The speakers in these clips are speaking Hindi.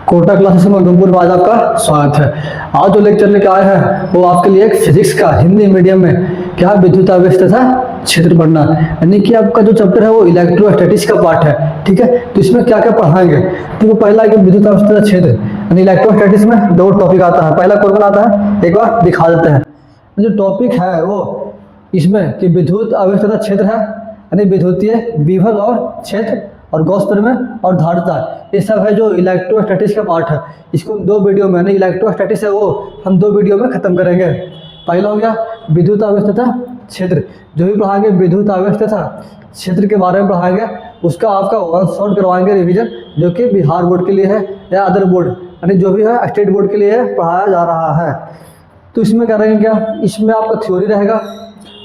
कोटा क्लासेस में उधमपुर में आज आपका स्वागत है। आज जो लेक्चर लेके आए हैं वो आपके लिए एक फिजिक्स का हिंदी मीडियम में क्या विद्युत आवेश तथा क्षेत्र पढ़ना, यानी कि आपका जो चैप्टर है वो इलेक्ट्रोस्टैटिक्स का पार्ट है। ठीक है, तो इसमें क्या क्या पढ़ाएंगे। तो वो पहला है कि विद्युत आवेश तथा क्षेत्र, यानी इलेक्ट्रोस्टैटिक्स में दो टॉपिक आता है। पहला कौन आता है एक बार दिखा देते हैं। जो टॉपिक है वो इसमें कि विद्युत आवेश तथा क्षेत्र है, यानी विद्युतीय विभव और क्षेत्र और गॉस परिमेय और धारिता, ये सब है जो इलेक्ट्रोस्टैटिक्स का पार्ट है। इसको दो वीडियो में, यानी इलेक्ट्रोस्टैटिक्स है वो हम दो वीडियो में खत्म करेंगे। पहला हो गया विद्युत आवेश तथा क्षेत्र, जो भी पढ़ाएंगे विद्युत आवेश तथा क्षेत्र के बारे में पढ़ाएंगे, उसका आपका वन शॉट करवाएंगे रिवीजन, जो कि बिहार बोर्ड के लिए है या अदर बोर्ड, यानी जो भी है स्टेट बोर्ड के लिए पढ़ाया जा रहा है। तो इसमें करेंगे क्या, इसमें आपका थ्योरी रहेगा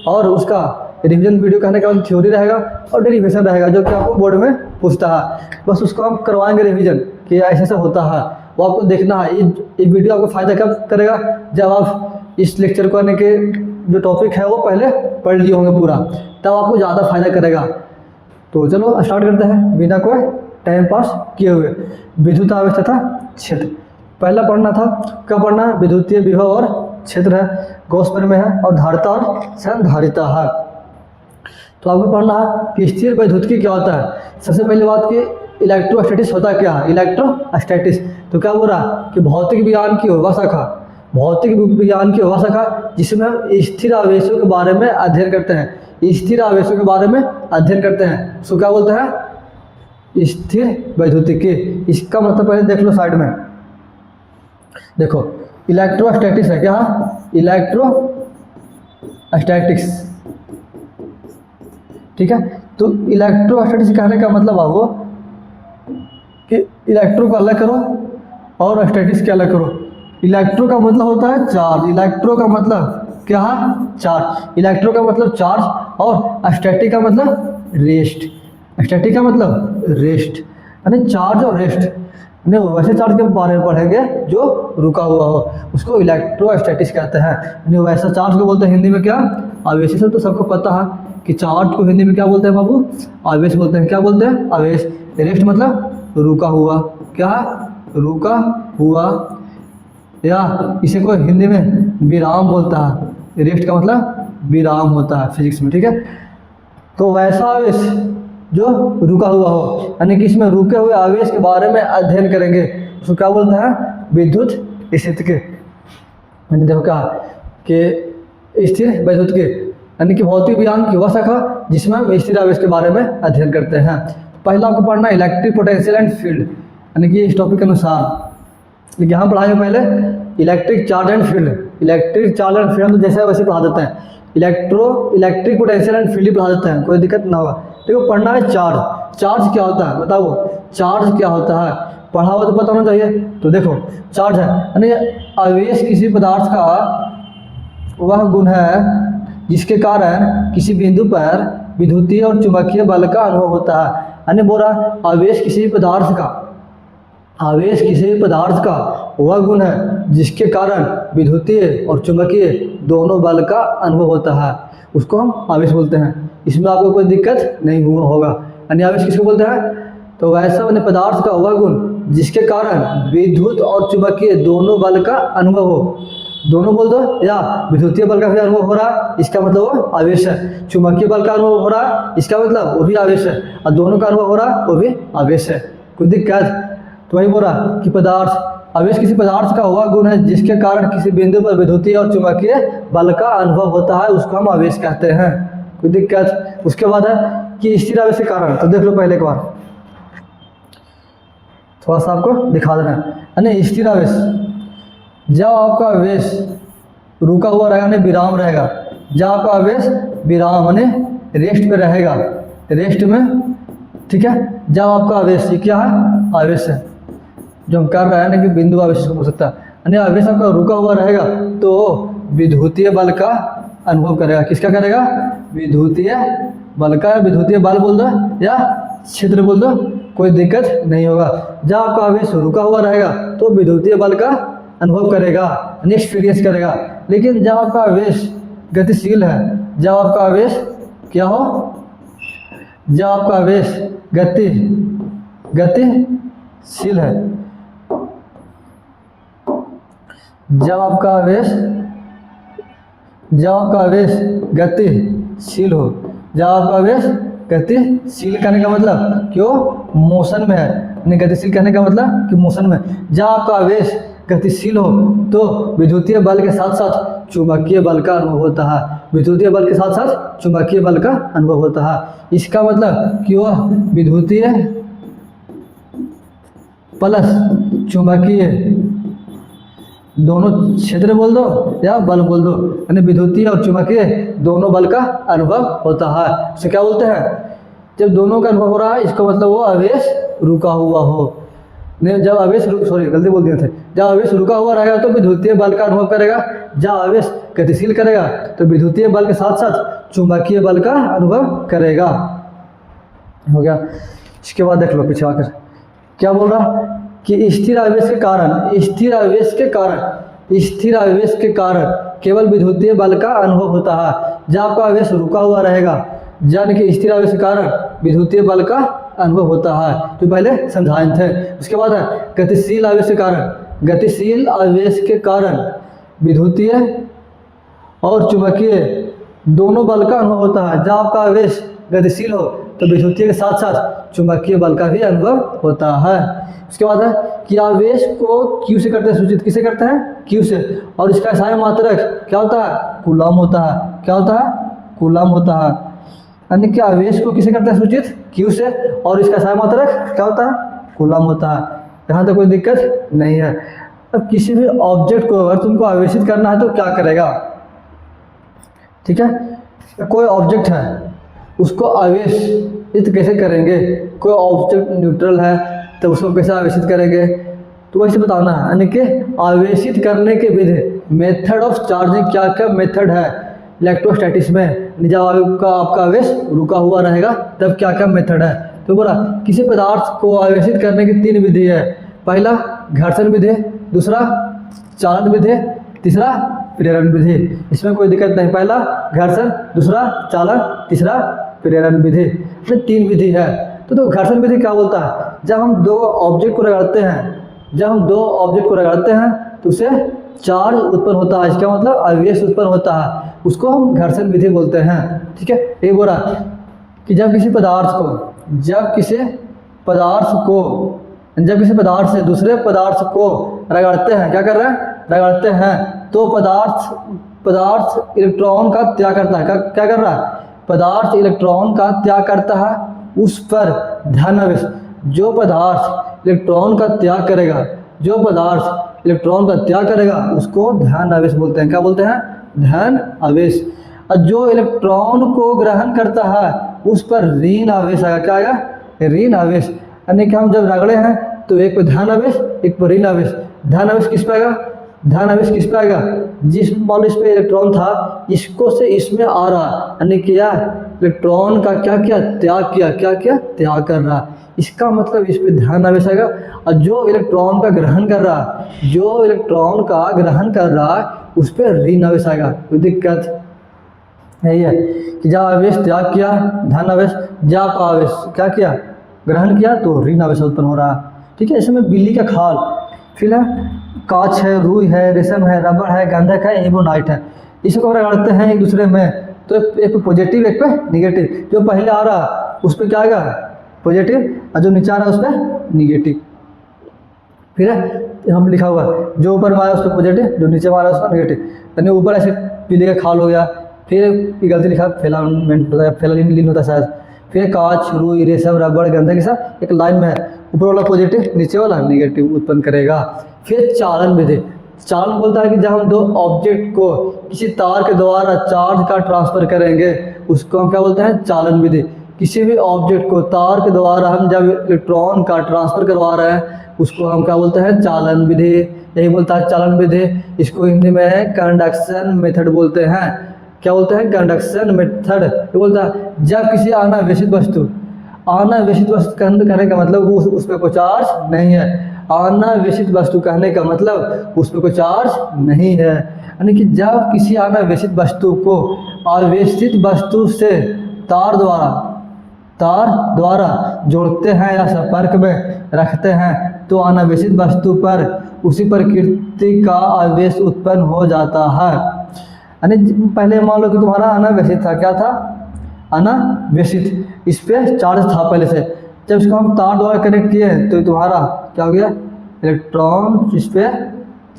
और उसका रिवीजन वीडियो कहने का थ्योरी रहेगा और डेरिवेशन रहेगा, जो कि आपको बोर्ड में पूछता है। बस उसको हम करवाएंगे रिवीजन कि ऐसे ऐसे होता है, वो आपको देखना है। ये वीडियो आपको फायदा कब करेगा, जब आप इस लेक्चर को आने के जो टॉपिक है वो पहले पढ़ लिए होंगे पूरा, तब आपको ज़्यादा फायदा करेगा। तो चलो स्टार्ट करते हैं बिना कोई टाइम पास किए हुए। विद्युत आवेश तथा क्षेत्र पहला पढ़ना था। क्या पढ़ना है, विद्युतीय विभव और क्षेत्र है, गॉस परिमेय है और धारिता और संधारिता है। तो आपको पढ़ना है कि स्थिर वैद्युतिकी क्या होता है। सबसे पहली बात कि इलेक्ट्रोस्टैटिक्स होता क्या है, इलेक्ट्रोस्टैटिक्स। तो क्या बोल रहा है कि भौतिक विज्ञान की युवा शाखा, भौतिक विज्ञान की युवा शाखा जिसमें हम स्थिर आवेशों के बारे में अध्ययन करते हैं, स्थिर आवेशों के बारे में अध्ययन करते हैं, उसको क्या बोलते हैं, स्थिर वैद्युतिकी। इसका मतलब पहले देख लो साइड में, देखो इलेक्ट्रोस्टैटिक्स है क्या, इलेक्ट्रोस्टैटिक्स। ठीक है, तो इलेक्ट्रोस्टैटिक्स कहने का मतलब है वो कि इलेक्ट्रो को अलग करो और स्टैटिक्स के अलग करो। इलेक्ट्रो का मतलब होता है चार्ज, इलेक्ट्रो का मतलब क्या है, चार्ज। इलेक्ट्रो का मतलब चार्ज और स्टैटिक का मतलब रेस्ट। स्टैटिक का मतलब रेस्ट, यानी चार्ज और रेस्ट। नहीं, वैसे चार्ज के बारे में पढ़ेंगे जो रुका हुआ हो, उसको इलेक्ट्रोस्टैटिक्स कहते हैं। यानी वैसा चार्ज को बोलते हैं हिंदी में क्या, आवेश। सब तो सबको पता है कि चार्ज को हिंदी में क्या बोलते हैं बाबू, आवेश बोलते हैं। क्या बोलते हैं, आवेश। रेस्ट मतलब रुका हुआ, क्या है, रुका हुआ, या इसे कोई हिंदी में विराम बोलता है। रेस्ट का मतलब विराम होता है फिजिक्स में। ठीक है, तो वैसा आवेश जो रुका हुआ हो, यानी कि इसमें रुके हुए आवेश के बारे में अध्ययन करेंगे, उसको क्या बोलते हैं, विद्युत स्थितिकी। मैंने देखो कहा कि स्थिर वैद्युतिकी, यानी कि भौतिक विज्ञान की वह शाखा जिसमें हम स्थिर आवेश के बारे में अध्ययन करते हैं। पहला आपको पढ़ना इलेक्ट्रिक पोटेंशियल एंड फील्ड, यानी कि इस टॉपिक के अनुसार। लेकिन यहाँ पढ़ाएंगे पहले electric charge and field. Electric charge and field तो जैसे वैसे पढ़ा देते हैं, इलेक्ट्रिक पोटेंशियल एंड फील्ड पढ़ा देते हैं, कोई दिक्कत ना होगा। देखो पढ़ना है चार्ज। चार्ज क्या होता है बताओ, चार्ज क्या होता है, पढ़ा हुआ तो पता होना चाहिए। तो देखो चार्ज है, यानी आवेश किसी पदार्थ का वह गुण है जिसके कारण किसी बिंदु पर विद्युतीय और चुंबकीय बल का अनुभव होता है। यानी बोल रहा आवेश किसी पदार्थ का, आवेश किसी पदार्थ का वह गुण है जिसके कारण विद्युतीय और चुंबकीय दोनों बल का अनुभव होता है, उसको हम आवेश बोलते हैं। इसमें आपको कोई दिक्कत नहीं हुआ होगा। यानी आवेश किसको बोलते हैं, तो वैसा मैंने पदार्थ का वह गुण जिसके कारण विद्युत और चुंबकीय दोनों बल का अनुभव हो। दोनों बोल दो, या विद्युतीय बल का भी अनुभव हो रहा है, इसका मतलब वो आवेश है। चुंबकीय बल का अनुभव हो रहा है, इसका मतलब वो भी आवेश है। और दोनों का अनुभव हो रहा है, वो भी आवेश है। कोई दिक्कत, तो वही बोल रहा कि पदार्थ, आवेश किसी पदार्थ का वह गुण है जिसके कारण किसी बिंदु पर विद्युतीय और चुंबकीय बल का अनुभव होता है, उसको हम आवेश कहते हैं। कोई दिक्कत। उसके बाद है कि स्थिर आवेश के कारण। तो देख लो पहले एक बार, थोड़ा सा आपको दिखा देना है। यानी स्थिर आवेश, जब आपका आवेश रुका हुआ रहेगा, यानी विराम रहेगा। जब आपका आवेश विराम यानी रेस्ट पे रहेगा, रेस्ट में, ठीक है। जब आपका आवेश, ये क्या है, आवेश है जो हम कर रहे हैं, ना कि बिंदु आवेश हो सकता है। यानी आवेश आपका रुका हुआ रहेगा तो विद्युतीय बल का अनुभव करेगा। किसका करेगा, विद्युतीय बल का। विद्युतीय बल बोल दो या क्षेत्र बोल दो, कोई दिक्कत नहीं होगा। जब आपका आवेश रुका हुआ रहेगा तो विद्युतीय बल का अनुभव करेगा, एक्सपीरियंस करेगा। लेकिन जब आपका आवेश गतिशील है, जब आपका आवेश क्या हो, जब आपका आवेश गतिशील है, जब आपका आवेश गतिशील हो, जब आपका आवेश गतिशील कहने का मतलब क्यों मोशन में है, यानी गतिशील कहने का मतलब कि मोशन में। जब आपका आवेश गतिशील हो तो विद्युतीय बल के साथ साथ चुंबकीय बल का अनुभव होता है, विद्युतीय बल के साथ साथ चुंबकीय बल का अनुभव होता है। इसका मतलब कि वह विद्युतीय प्लस चुंबकीय दोनों क्षेत्र बोल दो या बल बोल दो, यानी विद्युतीय और चुंबकीय दोनों बल का अनुभव होता है। इसे क्या बोलते हैं, जब दोनों का अनुभव हो रहा है इसका मतलब वो आवेश रुका हुआ हो। नहीं, जब आवेश गलती बोल दिए थे, जब आवेश रुका हुआ रहेगा तो विद्युतीय बल का अनुभव करेगा, जब आवेश गतिशील करेगा तो विद्युतीय बल के साथ साथ चुंबकीय बल का अनुभव करेगा। हो गया। इसके बाद देख लो पीछे आकर क्या बोल रहा कि स्थिर आवेश के कारण केवल विद्युतीय बल का अनुभव होता है। जब आपका आवेश रुका हुआ रहेगा यानी कि स्थिर आवेश के कारण विद्युतीय बल का अनुभव होता है, तो पहले समझाए थे। उसके बाद है गतिशील आवेश के कारण विद्युतीय और चुंबकीय दोनों बल का अनुभव होता है। जब आपका आवेश गतिशील हो तो विद्युतीय के साथ साथ चुंबकीय बल का भी अनुभव होता है। उसके बाद है कि आवेश को क्यू से करते हैं सूचित, किसे करते हैं क्यू से, और इसका SI मात्रक क्या होता है कूलम होता है। क्या होता है कूलम होता है, यानी कि आवेश को किसे करते हैं सूचित क्यू से, और इसका SI मात्रक क्या होता है कूलम होता है। यहाँ तक कोई दिक्कत नहीं है। अब किसी भी ऑब्जेक्ट को अगर तुमको आवेशित करना है तो क्या करेगा, ठीक है, कोई ऑब्जेक्ट है उसको आवेशित कैसे करेंगे, कोई ऑब्जेक्ट न्यूट्रल है तो उसको कैसे आवेशित करेंगे, तो वैसे बताना है। यानी कि आवेशित करने के विधि, मेथड ऑफ चार्जिंग, क्या क्या मेथड है इलेक्ट्रोस्टैटिक्स में, जब आपका आवेश रुका हुआ रहेगा तब क्या क्या मेथड है। तो बोला किसी पदार्थ को आवेशित करने की 3 विधि है। पहला घर्षण विधि, दूसरा चालन विधि, तीसरा प्रेरण विधि। इसमें कोई दिक्कत नहीं, पहला घर्षण, दूसरा चालन, तीसरा प्रेरण विधि, 3 विधि है। तो घर्षण विधि क्या बोलता है, जब हम दो ऑब्जेक्ट को रगड़ते हैं तो उससे चार्ज उत्पन्न होता है, इसका मतलब आवेश उत्पन्न होता है, उसको हम घर्षण विधि बोलते हैं। ठीक है, ये बोला कि जब किसी पदार्थ से दूसरे पदार्थ को रगड़ते हैं, क्या कर रहे हैं रगड़ते हैं, तो पदार्थ इलेक्ट्रॉन का त्याग करता है। क्या कर रहा है, पदार्थ इलेक्ट्रॉन का त्याग करता है, उस पर धन आवेश। जो पदार्थ इलेक्ट्रॉन का त्याग करेगा उसको धन आवेश बोलते हैं। क्या बोलते हैं, धन आवेश। और जो इलेक्ट्रॉन को ग्रहण करता है उस पर ऋण आवेश आएगा। क्या आएगा, ऋण आवेश। यानी कि हम जब रगड़े हैं तो एक पे धन आवेश, एक पर ऋण आवेश। धन आवेश किस पे आएगा, जिस मान लो इस पे इलेक्ट्रॉन था, इसको से इसमें आ रहा, यानी कि इलेक्ट्रॉन का क्या त्याग कर रहा, इसका मतलब इस पे ध्यान आवेश आएगा। और जो इलेक्ट्रॉन का ग्रहण कर रहा है उस पर ऋण आवेश आएगा। कोई दिक्कत यही है कि जब आवेश त्याग किया धन आवेश, जब आवेश क्या किया ग्रहण किया तो ऋण आवेश उत्पन्न हो रहा है। ठीक है, इसमें बिल्ली का खाल, फिर कांच है, रुई है, रेशम है, रबड़ है, गंधक है, एबोनाइट है, इसको रगड़ते हैं एक दूसरे में तो एक पे पॉजिटिव एक पे निगेटिव। जो पहले आ रहा उस पर क्या आएगा पॉजिटिव, और जो नीचे आ रहा है उस पर निगेटिव। फिर हम लिखा हुआ है जो ऊपर मारा उस पर पॉजिटिव, जो नीचे मारा उस पर निगेटिव। यानी ऊपर ऐसे पीले का खाल हो गया, फिर गलती लिखा फेलालिन होता है शायद, फिर कांच, रुई, रेशम, रबड़, गंधक के साथ एक लाइन में है, ऊपर वाला पॉजिटिव नीचे वाला निगेटिव उत्पन्न करेगा। फिर चालन विधि, चालन बोलता है कि जब हम दो ऑब्जेक्ट को किसी तार के द्वारा चार्ज का ट्रांसफर करेंगे उसको हम क्या बोलते हैं, चालन विधि। किसी भी ऑब्जेक्ट को तार के द्वारा हम जब इलेक्ट्रॉन का ट्रांसफर करवा रहे हैं उसको हम क्या बोलते हैं, चालन विधि। यही बोलता है चालन विधि। इसको हिंदी में कंडक्शन मेथड बोलते हैं। क्या बोलते हैं, कंडक्शन मेथड। ये बोलता है जब किसी अनावेशित वस्तु कहने का मतलब उस पर कोई चार्ज नहीं है। अनावेशित वस्तु कहने का मतलब उस पर कोई चार्ज नहीं है, यानी कि जब किसी अनावेशित वस्तु को आवेशित वस्तु से तार द्वारा तार द्वारा जोड़ते हैं या संपर्क में रखते हैं तो अनावेशित वस्तु पर उसी प्रकृति का आवेश उत्पन्न हो जाता है। यानी पहले मान लो कि तुम्हारा अनावेशित था, क्या था, अनावेशित, इस पे चार्ज था पहले से, जब इसको हम तार द्वारा कनेक्ट किए तो तुम्हारा क्या हो गया, इलेक्ट्रॉन इस पे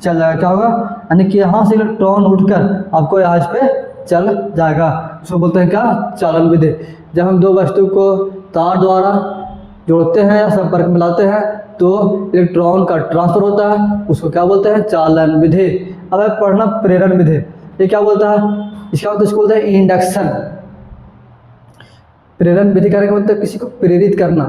चल जाएगा, क्या होगा, यानी कि यहाँ से इलेक्ट्रॉन उठकर आपको यहाँ इस पे चल जाएगा, उसको बोलते हैं क्या, चालन विधि। जब हम दो वस्तु को तार द्वारा जोड़ते हैं या संपर्क में लाते हैं तो इलेक्ट्रॉन का ट्रांसफर होता है, उसको क्या बोलते हैं, चालन विधि। अब है पढ़ना प्रेरण विधि, ये क्या बोलता है, इसका मतलब इसको बोलते हैं इंडक्शन। प्रेरण विधि का मतलब किसी को प्रेरित करना।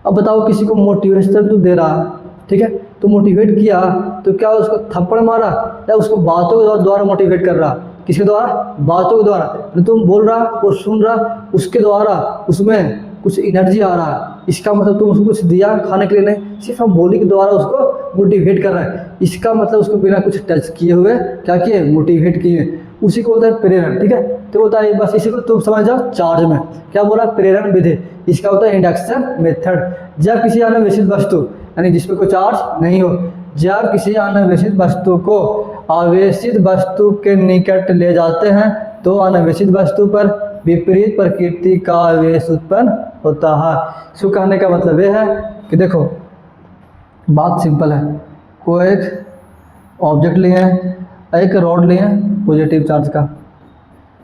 अब बताओ किसी को मोटिवेशन तो दे रहा, ठीक है, तो मोटिवेट किया तो क्या उसको थप्पड़ मारा या उसको बातों के द्वारा मोटिवेट कर रहा, किसके द्वारा, बातों के द्वारा, तो तुम बोल रहा और सुन रहा उसके द्वारा उसमें कुछ एनर्जी आ रहा है, इसका मतलब तुम उसको कुछ दिया खाने के लिए नहीं, सिर्फ हम बोली के द्वारा उसको मोटिवेट कर रहे हैं, इसका मतलब उसको बिना कुछ टच किए हुए क्या किए, मोटिवेट किए, उसी को होता है प्रेरण। ठीक है, तो होता है बस इसी को तुम समझ जाओ चार्ज में क्या बोला, प्रेरण विधि, इसका होता है इंडक्शन मेथड। जब किसी अनावेशित वस्तु यानी जिसमें कोई चार्ज नहीं हो, जब किसी अनावेशित वस्तु को आवेशित वस्तु के निकट ले जाते हैं तो अनावेशित वस्तु पर विपरीत प्रकृति का आवेश उत्पन्न होता है। इसको कहने का मतलब ये है कि देखो बात सिंपल है, कोई एक ऑब्जेक्ट लिए हैं, एक रॉड लिए हैं पॉजिटिव चार्ज का,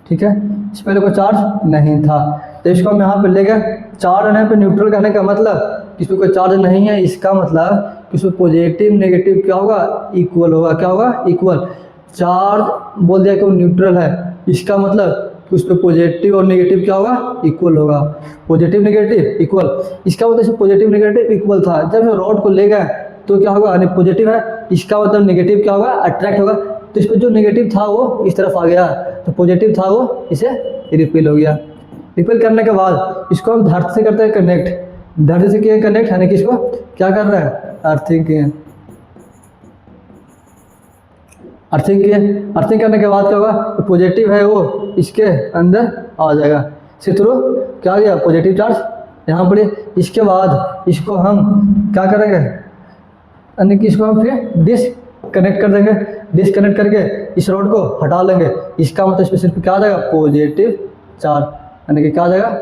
ठीक है, इस पहले कोई चार्ज नहीं था तो इसको हम यहाँ पे ले गए, चार्ज रहने पे न्यूट्रल कहने का मतलब इसमें कोई चार्ज नहीं है, इसका मतलब इसमें पॉजिटिव नेगेटिव क्या होगा, इक्वल होगा, क्या होगा, इक्वल। चार्ज बोल दिया कि वो न्यूट्रल है, इसका मतलब कि उस पर पॉजिटिव और नेगेटिव क्या होगा, इक्वल होगा, पॉजिटिव नेगेटिव इक्वल, इसका मतलब इसमें पॉजिटिव नेगेटिव इक्वल था। जब हम रॉड को ले गए तो क्या होगा, यानी पॉजिटिव है, इसका मतलब नेगेटिव क्या होगा, अट्रैक्ट होगा, तो इस पर जो नेगेटिव था वो इस तरफ आ गया, तो पॉजिटिव था वो इसे रिपेल हो गया। रिपेल करने के बाद इसको हम धरती से करते हैं कनेक्ट, धरती से किए कनेक्ट, यानी कि इसको क्या कर रहे हैं, अर्थिंग किए, अर्थिंग किए, अर्थिंग करने के बाद क्या होगा, तो पॉजिटिव है वो इसके अंदर आ जाएगा, इसी थ्रू क्या आ गया, पॉजिटिव चार्ज यहाँ पर। इसके बाद इसको हम क्या करेंगे, यानी कि इसको हम फिर डिस्कनेक्ट कर देंगे, डिस्कनेक्ट करके इस रॉड को हटा लेंगे, इसका मतलब इसमें सिर्फ क्या आ जाएगा, पॉजिटिव चार्ज, यानी कि क्या आ जाएगा,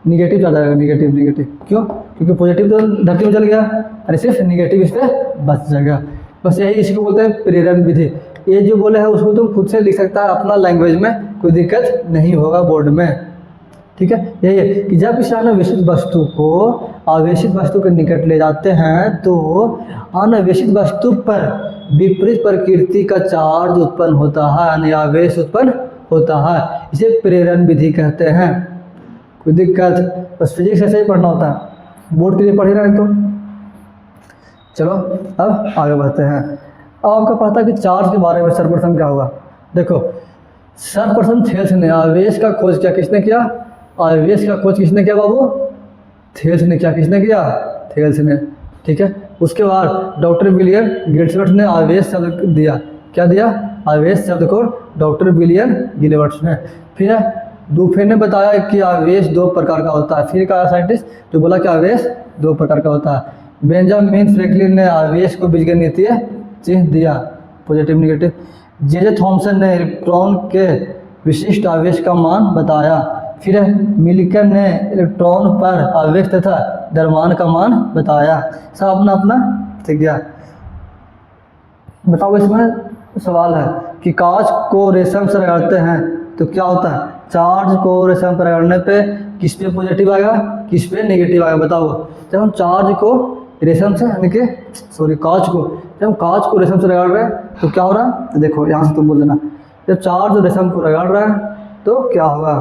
निगेटिव चार्ज आएगा, निगेटिव निगेटिव, क्यों, क्योंकि पॉजिटिव तो धरती में चल गया, यानी सिर्फ निगेटिव इस पर बच जाएगा। बस यही इसी को बोलते हैं प्रेरण विधि। ये जो बोले है उसको तुम खुद से लिख सकता है अपना लैंग्वेज में, कोई दिक्कत नहीं होगा बोर्ड में, ठीक है। यही है कि जब किसी अनावेशित वस्तु को आवेशित वस्तु के निकट ले जाते हैं तो अनावेशित वस्तु पर विपरीत प्रकृति का चार्ज उत्पन्न होता है, यानी आवेश उत्पन्न होता है, इसे प्रेरण विधि कहते हैं। कोई दिक्कत, बस फिजिक्स ऐसे ही पढ़ना होता है, बोर्ड के लिए पढ़ रहे हैं तो। चलो अब आगे बढ़ते हैं। अब आपका पता है कि चार्ज के बारे में सर्वप्रथम क्या हुआ, देखो सर्वप्रथम थेल्स ने आवेश का खोज किया, किसने किया, आवेश का खोज किसने किया बाबू, थेल्स ने किया, किसने किया, थेल्स ने, ठीक है। उसके बाद डॉक्टर विलियम गिलबर्ट ने आवेश शब्द दिया, क्या दिया, आवेश शब्द को डॉक्टर विलियम गिलबर्ट ने। फिर डुफे ने बताया कि आवेश दो प्रकार का होता है, फिर कहा साइंटिस्ट जो बोला कि आवेश दो प्रकार का होता है। बेंजामिन फ्रैंकलिन ने आवेश को बीजगणितीय चिन्ह दिया, पॉजिटिव नेगेटिव। जे थॉमसन ने इलेक्ट्रॉन के विशिष्ट आवेश का मान बताया। फिर मिल्टन ने इलेक्ट्रॉन पर आवेश तथा द्रव्यमान का मान बताया। सब अपना अपना ठीक गया। बताओ इसमें सवाल है कि कांच को रेशम से रगड़ते हैं तो क्या होता है, चार्ज को रेशम पर रगड़ने पे किस पे पॉजिटिव आएगा, किस पे नेगेटिव आएगा, बताओ। जब हम चार्ज को रेशम से यानी कि कांच को, जब हम कांच को रेशम से रगड़ रहे हैं तो क्या हो रहा है, तो देखो यहाँ से तुम बोल देना, जब चार्ज रेशम को रगड़ रहा है तो क्या होगा,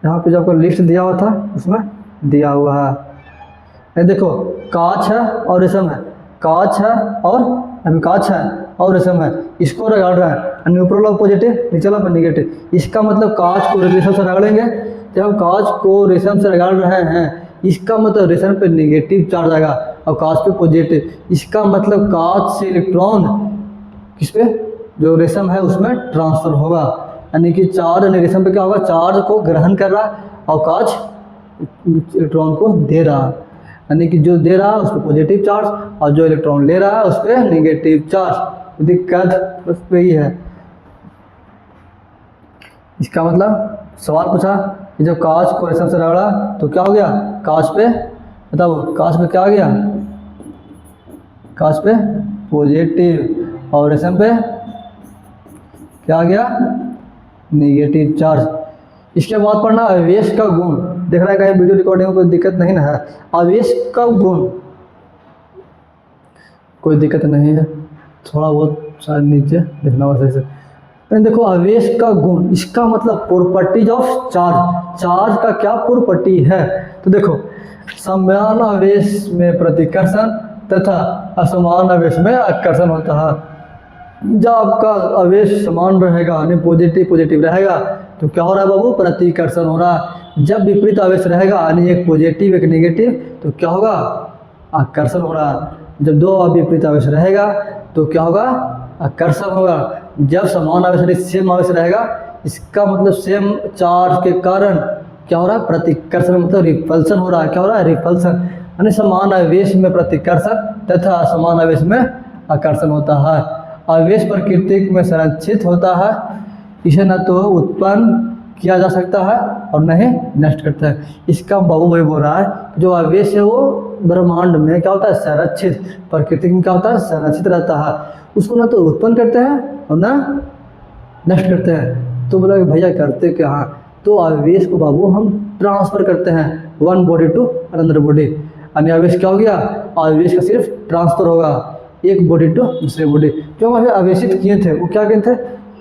यहाँ पे जो आपको लिस्ट दिया हुआ था उसमें दिया हुआ है, ये देखो कांच है और रेशम है, कांच है और अभी कांच है और रेशम है, इसको रगड़ रहा है, यानी ऊपर वाला पॉजिटिव नीचे वाला नेगेटिव। इसका मतलब कांच को रेशम से रगड़ेंगे, जब हम कांच को रेशम से रगड़ रहे हैं इसका मतलब रेशम पे नेगेटिव चार्ज आएगा और कांच पे पॉजिटिव। इसका मतलब कांच से इलेक्ट्रॉन किस पे, जो रेशम है उसमें ट्रांसफर होगा, यानी कि चार्ज रेशम पे क्या होगा, चार्ज को ग्रहण कर रहा है और कांच इलेक्ट्रॉन को दे रहा है, यानी कि जो दे रहा है उस पर पॉजिटिव चार्ज और जो इलेक्ट्रॉन ले रहा है उस पर नेगेटिव चार्ज। दिक्कत उस पर ही है। इसका मतलब सवाल पूछा कि जब कांच को रेशम से रगड़ा तो क्या हो गया, कांच पे बताओ, कांच पे क्या आ गया, कांच पे पॉजिटिव और रेशम पे क्या आ गया, नेगेटिव चार्ज। इसके बाद पढ़ना आवेश का गुण। देख रहा है कहीं वीडियो रिकॉर्डिंग में कोई दिक्कत नहीं ना है। आवेश का गुण कोई दिक्कत नहीं है, थोड़ा बहुत शायद नीचे देखना वैसे से। देखो आवेश का गुण, इसका मतलब प्रॉपर्टीज ऑफ चार्ज, चार्ज का क्या प्रॉपर्टी है। तो देखो समान आवेश में प्रतिकर्षण तथा असमान आवेश में आकर्षण होता है। जब आपका आवेश समान रहेगा यानी पॉजिटिव पॉजिटिव रहेगा तो क्या हो रहा है बाबू, प्रतिकर्षण हो रहा है। जब विपरीत आवेश रहेगा यानी एक पॉजिटिव एक नेगेटिव तो क्या होगा, आकर्षण हो रहा है। जब दो विपरीत आवेश रहेगा तो क्या होगा, आकर्षण होगा। जब समान आवेश सेम आवेश रहेगा, इसका मतलब सेम चार्ज के कारण क्या हो रहा है, प्रतिकर्षण मतलब रिपल्सन हो रहा है। क्या हो रहा है, रिपल्सन, यानी समान आवेश में प्रतिकर्षण तथा असमान आवेश में आकर्षण होता है। आवेश प्रकृति में संरक्षित होता है, इसे न तो उत्पन्न किया जा सकता है और न ही नष्ट करता है। इसका बाबू भाई बोल रहा है जो आवेश है वो ब्रह्मांड में क्या होता है, संरक्षित, प्रकृति में क्या होता है, संरक्षित रहता है। उसको ना तो उत्पन्न करते हैं और ना नष्ट करते हैं। तो बोला भैया करते क्या हैं, तो आवेश को बाबू हम ट्रांसफर करते हैं one body to another body. यानी आवेश क्या हो गया, आवेश का सिर्फ ट्रांसफर होगा एक बॉडी टू दूसरे बॉडी। जो हम आवेशित किए थे वो क्या किए थे,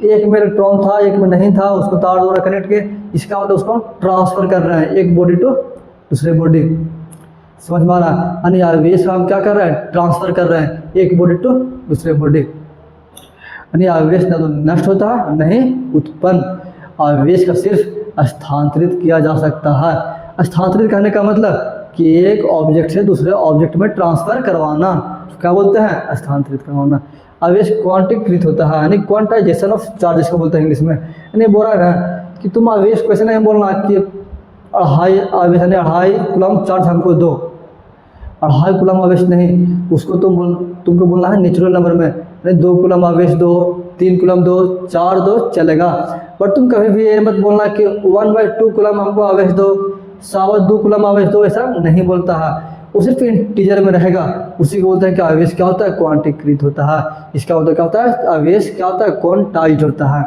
एक में इलेक्ट्रॉन था एक में नहीं था, उसको तार द्वारा कनेक्ट किए, इसका मतलब उसको ट्रांसफर कर रहे हैं एक बॉडी टू दूसरे बॉडी। समझ में आ रहा है, यानी आवेश हम क्या कर रहे हैं, ट्रांसफर कर रहे हैं एक बॉडी टू दूसरे बॉडी। यानी आवेश न तो नष्ट होता है न ही उत्पन्न, आवेश का सिर्फ स्थानांतरित किया जा सकता है। स्थानांतरित करने का मतलब कि एक ऑब्जेक्ट से दूसरे ऑब्जेक्ट में ट्रांसफर करवाना, क्या बोलते हैं, स्थानांतरित करवाना। आवेश क्वांटीकृत होता है, यानी क्वांटाइजेशन ऑफ चार्जेस को बोलते हैं इंग्लिश में। यानी बोल रहा है कि तुम आवेश को ऐसे नहीं बोलना कि अढ़ाई आवेश यानी 2.5 कूलम चार्ज हमको दो, 2.5 कूलम आवेश नहीं, उसको तुमको बोलना है नेचुरल नंबर में, यानी 2 कूलम आवेश दो, 3 कूलम दो, 4 दो चलेगा। बट तुम कभी भी ये मत बोलना कि 1/2 कूलम हमको आवेश दो, 2.25 कूलम आवेश दो, ऐसा नहीं बोलता है। वो सिर्फ इंटीजर में रहेगा, उसी को बोलते हैं कि आवेश क्या होता है, क्वांटीकृत होता है। इसका मतलब क्या होता है, आवेश क्या होता है, क्वांटाइज होता है।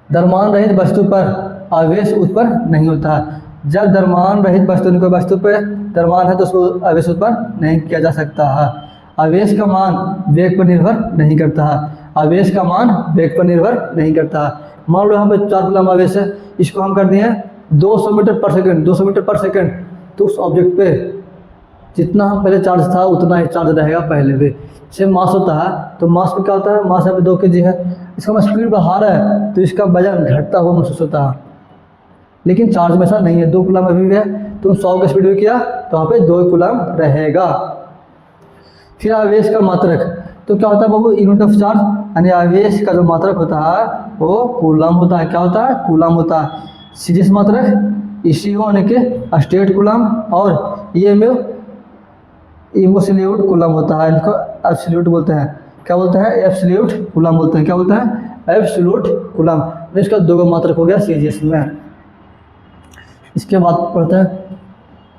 द्रव्यमान रहित वस्तु पर आवेश उत्पन्न नहीं होता है। जब द्रव्यमान रहित वस्तु कोई वस्तु पर द्रव्यमान है तो उसको आवेश उत्पन्न नहीं किया जा सकता है। आवेश का मान वेग पर निर्भर नहीं करता है, आवेश का मान वेग पर निर्भर नहीं करता है। मान लो यहाँ पे 4 कूलम आवेश है, इसको हम कर दिए 200 मीटर पर सेकंड, 200 मीटर पर सेकंड, तो उस ऑब्जेक्ट पे जितना पहले चार्ज था उतना ही चार्ज रहेगा पहले भी। सेम मास होता है, तो मास में क्या होता है, मास यहाँ पे 2 kg है, इसका मैं स्पीड बढ़ा रहा है तो इसका वजन घटता हुआ महसूस होता है। लेकिन चार्ज में ऐसा नहीं है, 2 कूलम अभी भी है, तुम 100 की स्पीड भी किया तो वहाँ पे 2 कूलम रहेगा। फिर आवेश का मात्रक, तो क्या होता है बाबू, यूनिट ऑफ चार्ज, यानी आवेश का जो मात्रक होता है वो कूलम होता है। क्या होता है, कूलम होता है। सीरीज मात्रक ECO यानी कि स्टेट कूलम, और एब्सोल्यूट कूलम होता है, इनको एब्सोल्यूट बोलते हैं। क्या बोलते हैं, एब्सोल्यूट कूलम बोलते हैं। क्या बोलते हैं, एब्सोल्यूट कूलम। इसका 2 मात्रक हो गया सीरीज में। इसके बाद पढ़ते हैं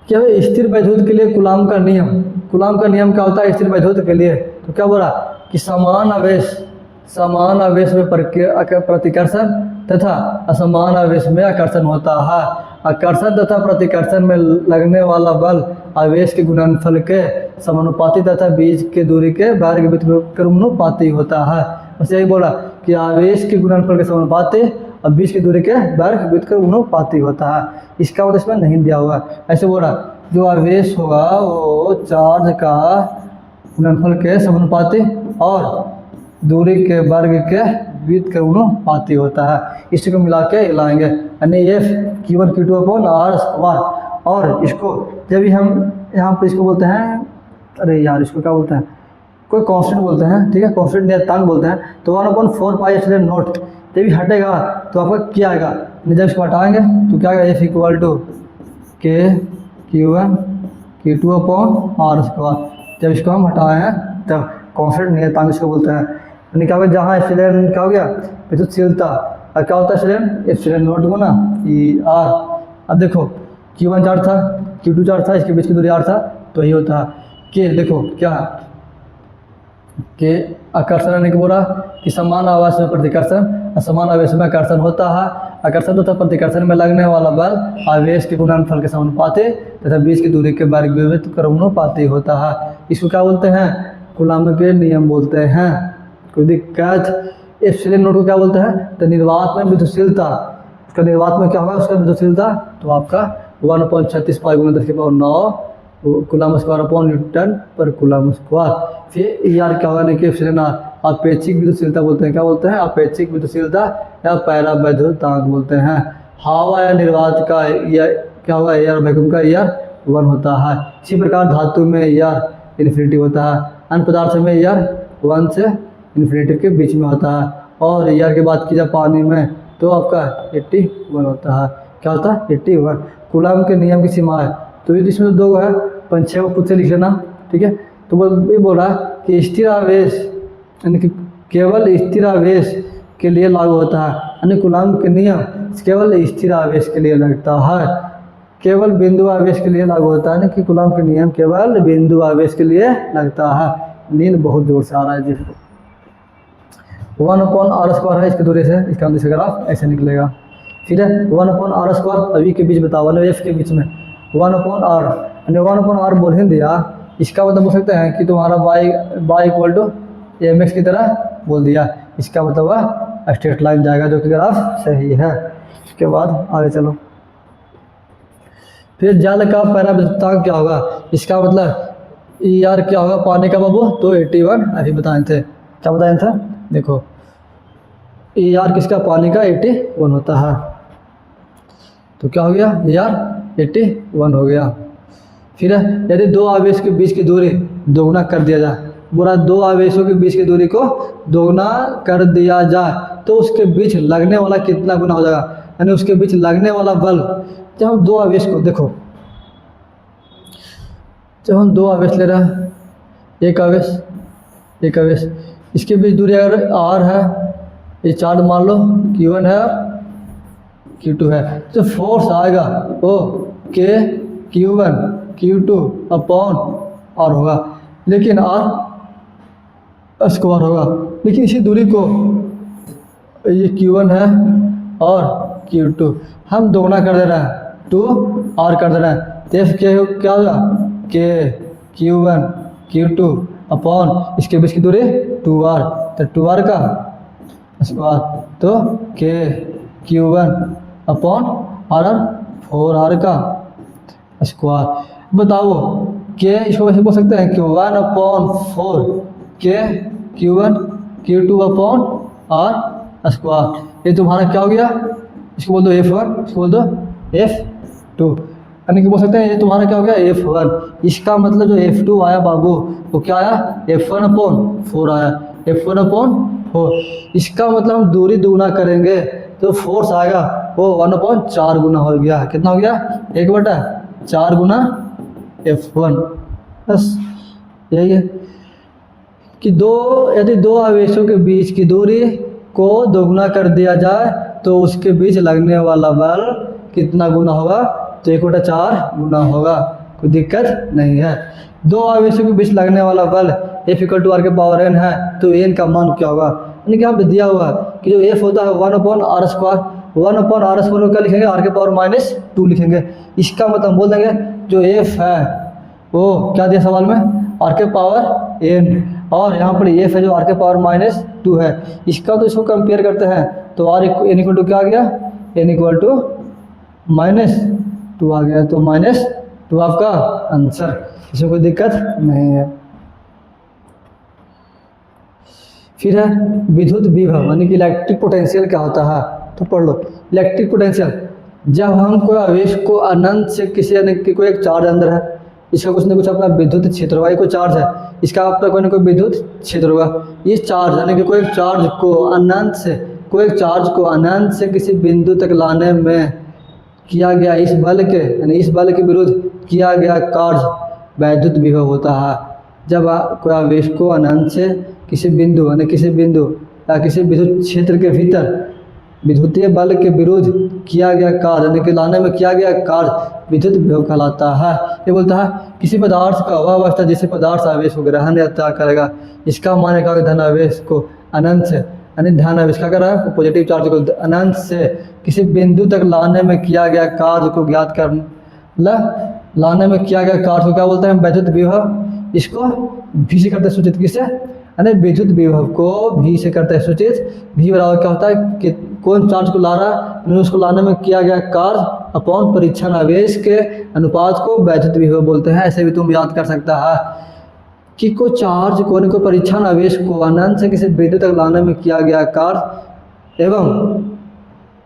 क्या स्थिर वैद्युत के लिए कूलम का नियम। कूलम का नियम क्या होता है स्थिर वैद्युत के लिए, तो क्या बोला कि समान आवेश में प्रतिकर्षण तथा असमान आवेश में आकर्षण होता है। आकर्षण तथा प्रतिकर्षण में लगने वाला बल आवेश के गुणनफल के समानुपाती तथा बीच के दूरी के वर्ग व्युत्क्रमानुपाती होता है। बस यही बोला कि आवेश के गुणनफल के समानुपाती और बीच की दूरी के वर्ग व्युत्क्रमानुपाती होता है। इसका मतलब इसमें नहीं दिया हुआ, ऐसे बोला जो आवेश होगा वो चार्ज का गुणनफल के समानुपाती और दूरी के वर्ग के व्युत्क्रमानुपाती होता है। इसी को मिला के लाएंगे, यानी F Q1 Q2 upon R square. और इसको जब भी हम यहाँ पे इसको बोलते हैं, अरे यार इसको क्या बोलते हैं, कोई कांस्टेंट बोलते हैं, ठीक है, कांस्टेंट नियतांक बोलते हैं। तो 1/4πε0 जब भी हटेगा तो आपका क्या आएगा, जब इसको हटाएंगे तो क्या आएगा, F इक्वल टू के Q1 Q2 upon R square. जब इसको हम हटाए हैं तब कांस्टेंट नियतांक इसको बोलते हैं। यानी क्या हो गया, जहाँ एप्सिलॉन क्या हो गया विद्युतशीलता, और क्या होता है एप्सिलॉन, एप्सिलॉन नोट गुना ई आर। अब देखो Q1 चार्ज था, Q2 चार्ज था, इसके बीच की दूरी आर था, तो ये होता है कि देखो क्या कि आकर्षण यानी कि बोला कि समान आवेश में प्रतिकर्षण, समान आवेश में आकर्षण होता है। आकर्षण तथा प्रतिकर्षण में लगने वाला बल आवेश के गुणनफल के समानुपाती तथा बीच की दूरी के वर्ग विविध क्रमानुपाती होता है। इसको क्या बोलते हैं, कूलम्ब के नियम बोलते हैं। कोई दिक्कत, एप्सिलॉन नोट को क्या बोलते हैं, तो निर्वात में विद्युतशीलता, उसका निर्वात में क्या होगा उसका विद्युतशीलता, तो आपका 1/36 पाई गुना 10⁹ कूलम्ब स्क्वायर अपॉन न्यूटन पर कूलम्ब स्क्वायर। फिर ई आर क्या होगा, नहीं कि एप्सिलॉन आर अपेक्षिक विद्युतशीलता बोलते हैं। क्या बोलते हैं, अपेक्षिक विद्युतशीलता या पैरावैद्युतांक बोलते हैं। हवा या निर्वात का क्या होगा, एयर वैक्यूम का एयर 1 होता है। इसी प्रकार धातु में एयर इन्फिनिटी होता है, अन्य पदार्थ में एयर 1 से इन्फिनिटी के बीच में होता है। और एयर की बात की जाए पानी में तो आपका 81 होता है। क्या होता है, 81। कूलम्ब के नियम की सीमा है, तो ये इसमें 2 है, 5-6 को खुद से लिख लेना, ठीक है। तो ये बोल रहा है कि स्थिर आवेश यानी कि केवल स्थिर आवेश के लिए लागू होता है, यानी कूलम्ब के नियम केवल स्थिर आवेश के लिए लगता है, केवल बिंदु आवेश के लिए लागू होता है ना, कि कूलम्ब के नियम केवल बिंदु आवेश के लिए लगता है। नींद बहुत जोर से आ रहा है जी। 1/r² है इसकी दूरी से, इसका अंदर से ग्राफ ऐसे निकलेगा। फिर है 1/r², अभी के बीच बताओ ना, एफ के बीच में 1/r, यानी 1/r बोल ही दिया, इसका मतलब बोल सकते हैं कि तुम्हारा y इक्वल टू mx की तरह बोल दिया। इसका मतलब वह स्ट्रेट लाइन जाएगा, जो कि ग्राफ सही है। उसके बाद आगे चलो, फिर जल का पैरावैद्युतांक क्या होगा, इसका मतलब ई आर क्या होगा पानी का बाबू, तो 81 अभी बताए थे। क्या बताए थे, देखो ई आर किसका, पानी का 81 होता है। तो क्या हो गया, ई आर 81 हो गया। फिर यदि 2 आवेश के बीच की दूरी दोगुना कर दिया जाए, बोला 2 आवेशों के बीच की दूरी को दोगुना कर दिया जाए तो उसके बीच लगने वाला कितना गुना हो जाएगा, यानी उसके बीच लगने वाला बल। जब हम 2 आवेश को देखो, जब हम 2 आवेश ले रहे हैं, एक आवेश इसके बीच दूरी अगर r है, ये चार्ज मान लो Q1 है Q2 है, तो फोर्स आएगा वो K Q1 Q2 upon r होगा, लेकिन r स्क्वायर होगा। लेकिन इसी दूरी को ये Q1 है और Q2 हम दोगुना कर दे रहे हैं, 2r कर दे रहे हैं, तो क्या होगा K Q1 Q2 अपॉन इसके बीच की दूरी 2r, तो 2r का स्क्वायर, तो K Q1 upon r 4r का स्क्वायर। बताओ K इसको वैसे बोल सकते हैं कि 1/4 K Q1 Q2 upon r square. ये तुम्हारा क्या हो गया, इसको बोल दो F1, इसको बोल दो F2, यानी कि बोल सकते हैं ये तुम्हारा क्या हो गया F1। इसका मतलब जो F2 आया बाबू वो क्या आया, F1/4 आया, F1/4। इसका मतलब हम दूरी दुगुना करेंगे तो फोर्स आएगा वो 1/4 गुना हो गया। कितना हो गया, 1/4 गुना F1। बस यही है कि यदि 2 आवेशों के बीच की दूरी को दोगुना कर दिया जाए तो उसके बीच लगने वाला बल कितना गुना होगा, तो 1/4 गुना होगा। कोई दिक्कत नहीं है। 2 आवेशों के बीच लगने वाला बल F = r⁴n है, तो n का मान क्या होगा, यानी कि यहाँ पे दिया हुआ है कि जो F होता है 1/r², 1/r² को क्या लिखेंगे, r⁻² लिखेंगे। इसका मतलब बोल देंगे जो F है वो क्या दिया सवाल में, r⁻n, और यहाँ पर F है जो r⁻² है। इसका तो इसको कंपेयर करते हैं तो n क्या आ गया, n -2 आ गया, तो -2 आपका आंसर, इसमें कोई दिक्कत नहीं है। फिर है विद्युत विभव यानी कि इलेक्ट्रिक पोटेंशियल क्या होता है, तो पढ़ लो। इलेक्ट्रिक पोटेंशियल, जब हम कोई आवेश को अनंत से किसी यानी कि कोई एक चार्ज अंदर है, इसका कुछ ना कुछ अपना विद्युत क्षेत्र होगा, कोई चार्ज है इसका अपना कोई ना कोई विद्युत क्षेत्र होगा। इस चार्ज यानी कि कोई चार्ज को अनंत से किसी बिंदु तक लाने में किया गया इस बल के यानी इस बल के विरुद्ध किया गया कार्य वैद्युत विभव होता है। जब कोई आवेश को अनंत से किसी बिंदु यानी किसी बिंदु या किसी विद्युत क्षेत्र के भीतर विद्युतीय बल के विरुद्ध किया गया कार्य यानी कि लाने में किया गया कार्य विद्युत विभव कहलाता है। ये बोलता है किसी पदार्थ का वह अवस्था जिसे पदार्थ आवेश को ग्रहण या त्याग करेगा, इसका मान है कि धन आवेश को अनंत से यानी धन आवेश क्या कर रहा है पॉजिटिव चार्ज को अनंत से किसी बिंदु तक लाने में किया गया कार्य को ज्ञात कर लाने में किया गया कार्य को क्या बोलते हैं वैद्युत विभव। इसको भी से करते हैं सूचित किससे यानी विद्युत विभव को भी से करते हैं सूचित। भी बराबर क्या होता है कि कौन चार्ज को ला रहा है उसको लाने में किया गया कार्य अपॉन परीक्षण आवेश के अनुपात को वैद्युत विभव बोलते हैं। ऐसे भी तुम याद कर सकता है कि को चार्ज को परीक्षण आवेश को अनंत से किसी बिंदु तक लाने में किया गया कार्य एवं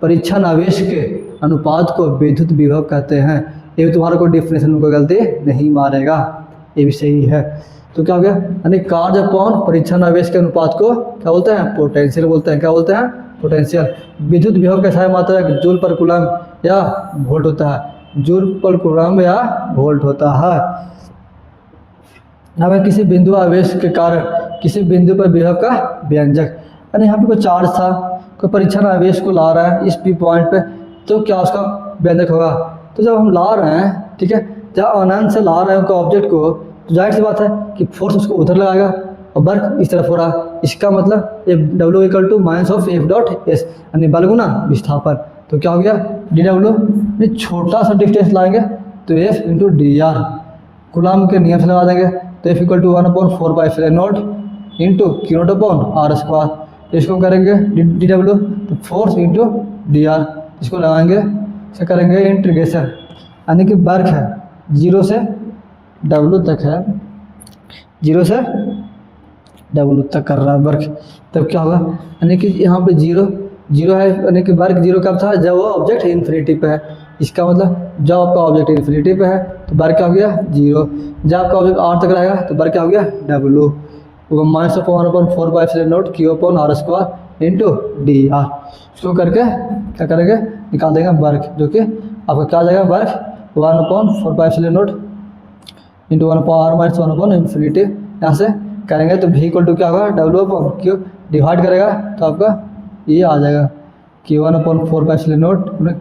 परीक्षण आवेश के अनुपात को विद्युत विभव कहते हैं। ये तुम्हारा कोई डिफरेंशियल में कोई गलती नहीं मारेगा, ये भी सही है। तो क्या हो गया यानी कार्य अपॉन परीक्षण आवेश के अनुपात को क्या बोलते हैं पोटेंशियल बोलते हैं। क्या बोलते हैं पोटेंशियल। विद्युत विभव का सहायक मात्रा जूल पर कूलम या वोल्ट होता है, जूल पर कूलम या वोल्ट होता है। यहाँ पर किसी बिंदु आवेश के कारण किसी बिंदु पर विभव का व्यंजक यानी यहाँ पे कोई चार्ज था कोई परीक्षण आवेश को ला रहा है इस पी पॉइंट पे तो क्या उसका व्यंजक होगा। तो जब हम ला रहे हैं ठीक है जब अनंत से ला रहे हैं उनका ऑब्जेक्ट को तो जाहिर सी बात है कि फोर्स उसको उधर लगाएगा और वर्क इस तरफ हो रहा है। इसका मतलब W equal to minus of F dot S यानी बल गुना विस्थापन। तो क्या हो गया डी डब्ल्यू छोटा सा डिस्टेंस लाएंगे तो F into D R Coulomb के नियम से लगा देंगे तो F equal to 1/4πε0 into Q not upon R square. तो इसको करेंगे डी डब्ल्यू तो फोर्स इंटू डी आर इसको लगाएंगे इसे करेंगे इंटीग्रेशन यानी कि वर्क है 0 से डब्ल्यू तक है 0 से डब्ल्यू तक कर रहा है वर्क। तब क्या होगा यानी कि यहाँ पे 0 है यानी कि वर्क 0 कब था जब वो ऑब्जेक्ट इन्फिनिटी पे है। इसका मतलब जब आपका ऑब्जेक्ट इन्फिनिटी पे है तो वर्क क्या हो गया 0। जब आपका ऑब्जेक्ट आर तक रहेगा तो वर्क क्या हो गया W minus of 1/4πε0 Q upon R square into D R. इसको करके क्या करेंगे निकाल देंगे वर्क जो कि आपका क्या आ जाएगा वर्क 1/4πε0 इंटू 1/-1/∞ यहाँ से करेंगे तो भी इक्वल टू क्या होगा डब्ल्यू अपॉन क्यू डिवाइड करेगा तो आपका ये आ जाएगा कि 1/4πε0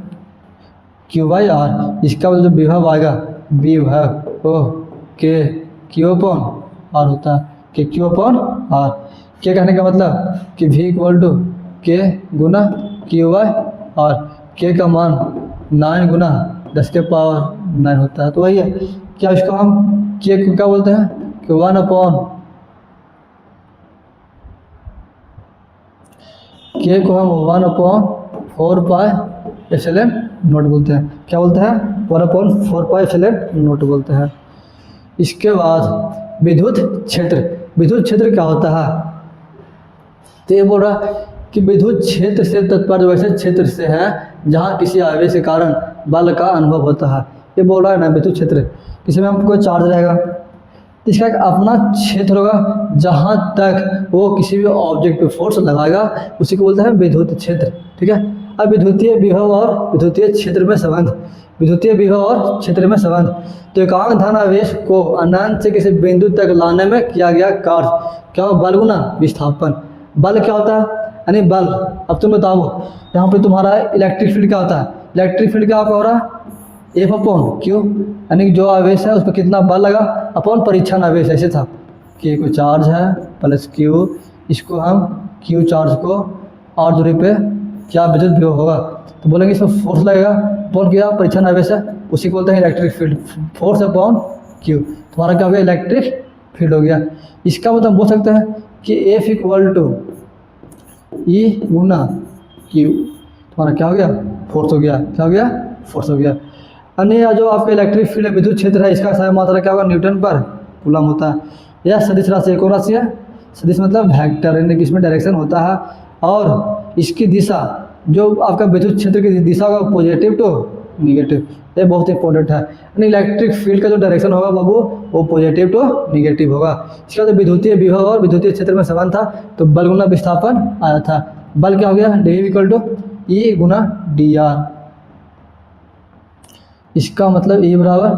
क्यू बाई आर। इसका मतलब जो विभव आएगा विभव ओ के क्यू अपॉन आर होता है कि क्यू अपॉन आर। के कहने का मतलब कि भी इक्वल टू के गुना क्यू बाई आर। के का मान 9 गुना 10 के पावर 9 होता है। तो वही है क्या इसको हम के को क्या बोलते हैं कि 1/, के को हम 1/4πε0 बोलते हैं। क्या बोलते हैं 1/4πε0 बोलते हैं। इसके बाद विद्युत क्षेत्र क्या होता है तो ये बोल रहा कि विद्युत क्षेत्र से तात्पर्य वैसे क्षेत्र से है जहाँ किसी आवेश के कारण बल का अनुभव होता है। ये बोल रहा है ना विद्युत क्षेत्र किसी में हमको चार्ज रहेगा तो इसका एक अपना क्षेत्र होगा जहाँ तक वो किसी भी ऑब्जेक्ट पे फोर्स लगाएगा उसी को बोलते हैं विद्युत क्षेत्र। ठीक है। अब विद्युतीय विभव और विद्युतीय क्षेत्र में संबंध विद्युतीय विभव और क्षेत्र में संबंध तो एकांक धन आवेश को अनंत से किसी बिंदु तक लाने में किया गया कार्य क्या हो बल गुना विस्थापन। बल क्या होता है यानी बल। अब तुम बताओ यहाँ पर तुम्हारा इलेक्ट्रिक फील्ड क्या होता है। इलेक्ट्रिक फील्ड क्या हो रहा है एफ अपॉन क्यू यानी जो आवेश है उस पर कितना बल लगा अपॉन परीक्षण आवेश। ऐसे था कि कोई चार्ज है प्लस क्यू इसको हम क्यू चार्ज को और दूरी पे क्या विद्युत विभव होगा तो बोलेंगे इसमें फोर्स लगेगा अपॉन क्या परीक्षण आवेश है उसी को बोलते हैं electric field. Force upon Q तुम्हारा क्या हो गया इलेक्ट्रिक फील्ड हो गया। इसका मतलब बोल सकते हैं कि एफ इक्वल टू ई गुना क्यू तुम्हारा क्या हो गया फोर्स हो गया। क्या हो गया फोर्स हो गया। अन्य जो आपका इलेक्ट्रिक फील्ड विद्युत क्षेत्र है इसका सहायक मात्रा क्या होगा न्यूटन पर कूलम होता है। यह सदिश राशि एक और राशि है। सदिश मतलब वेक्टर यानी कि इसमें डायरेक्शन होता है और इसकी दिशा जो आपका विद्युत क्षेत्र की दिशा होगा पॉजिटिव टू निगेटिव। ये बहुत इंपॉर्टेंट है यानी इलेक्ट्रिक फील्ड का जो डायरेक्शन होगा बाबू वो पॉजिटिव टू निगेटिव होगा। इसका तो विद्युतीय विभव और विद्युतीय क्षेत्र में संबंध था तो बल गुना विस्थापन आया था। बल क्या हो गया डी इक्वल टू ई गुना डी आर। इसका मतलब E बराबर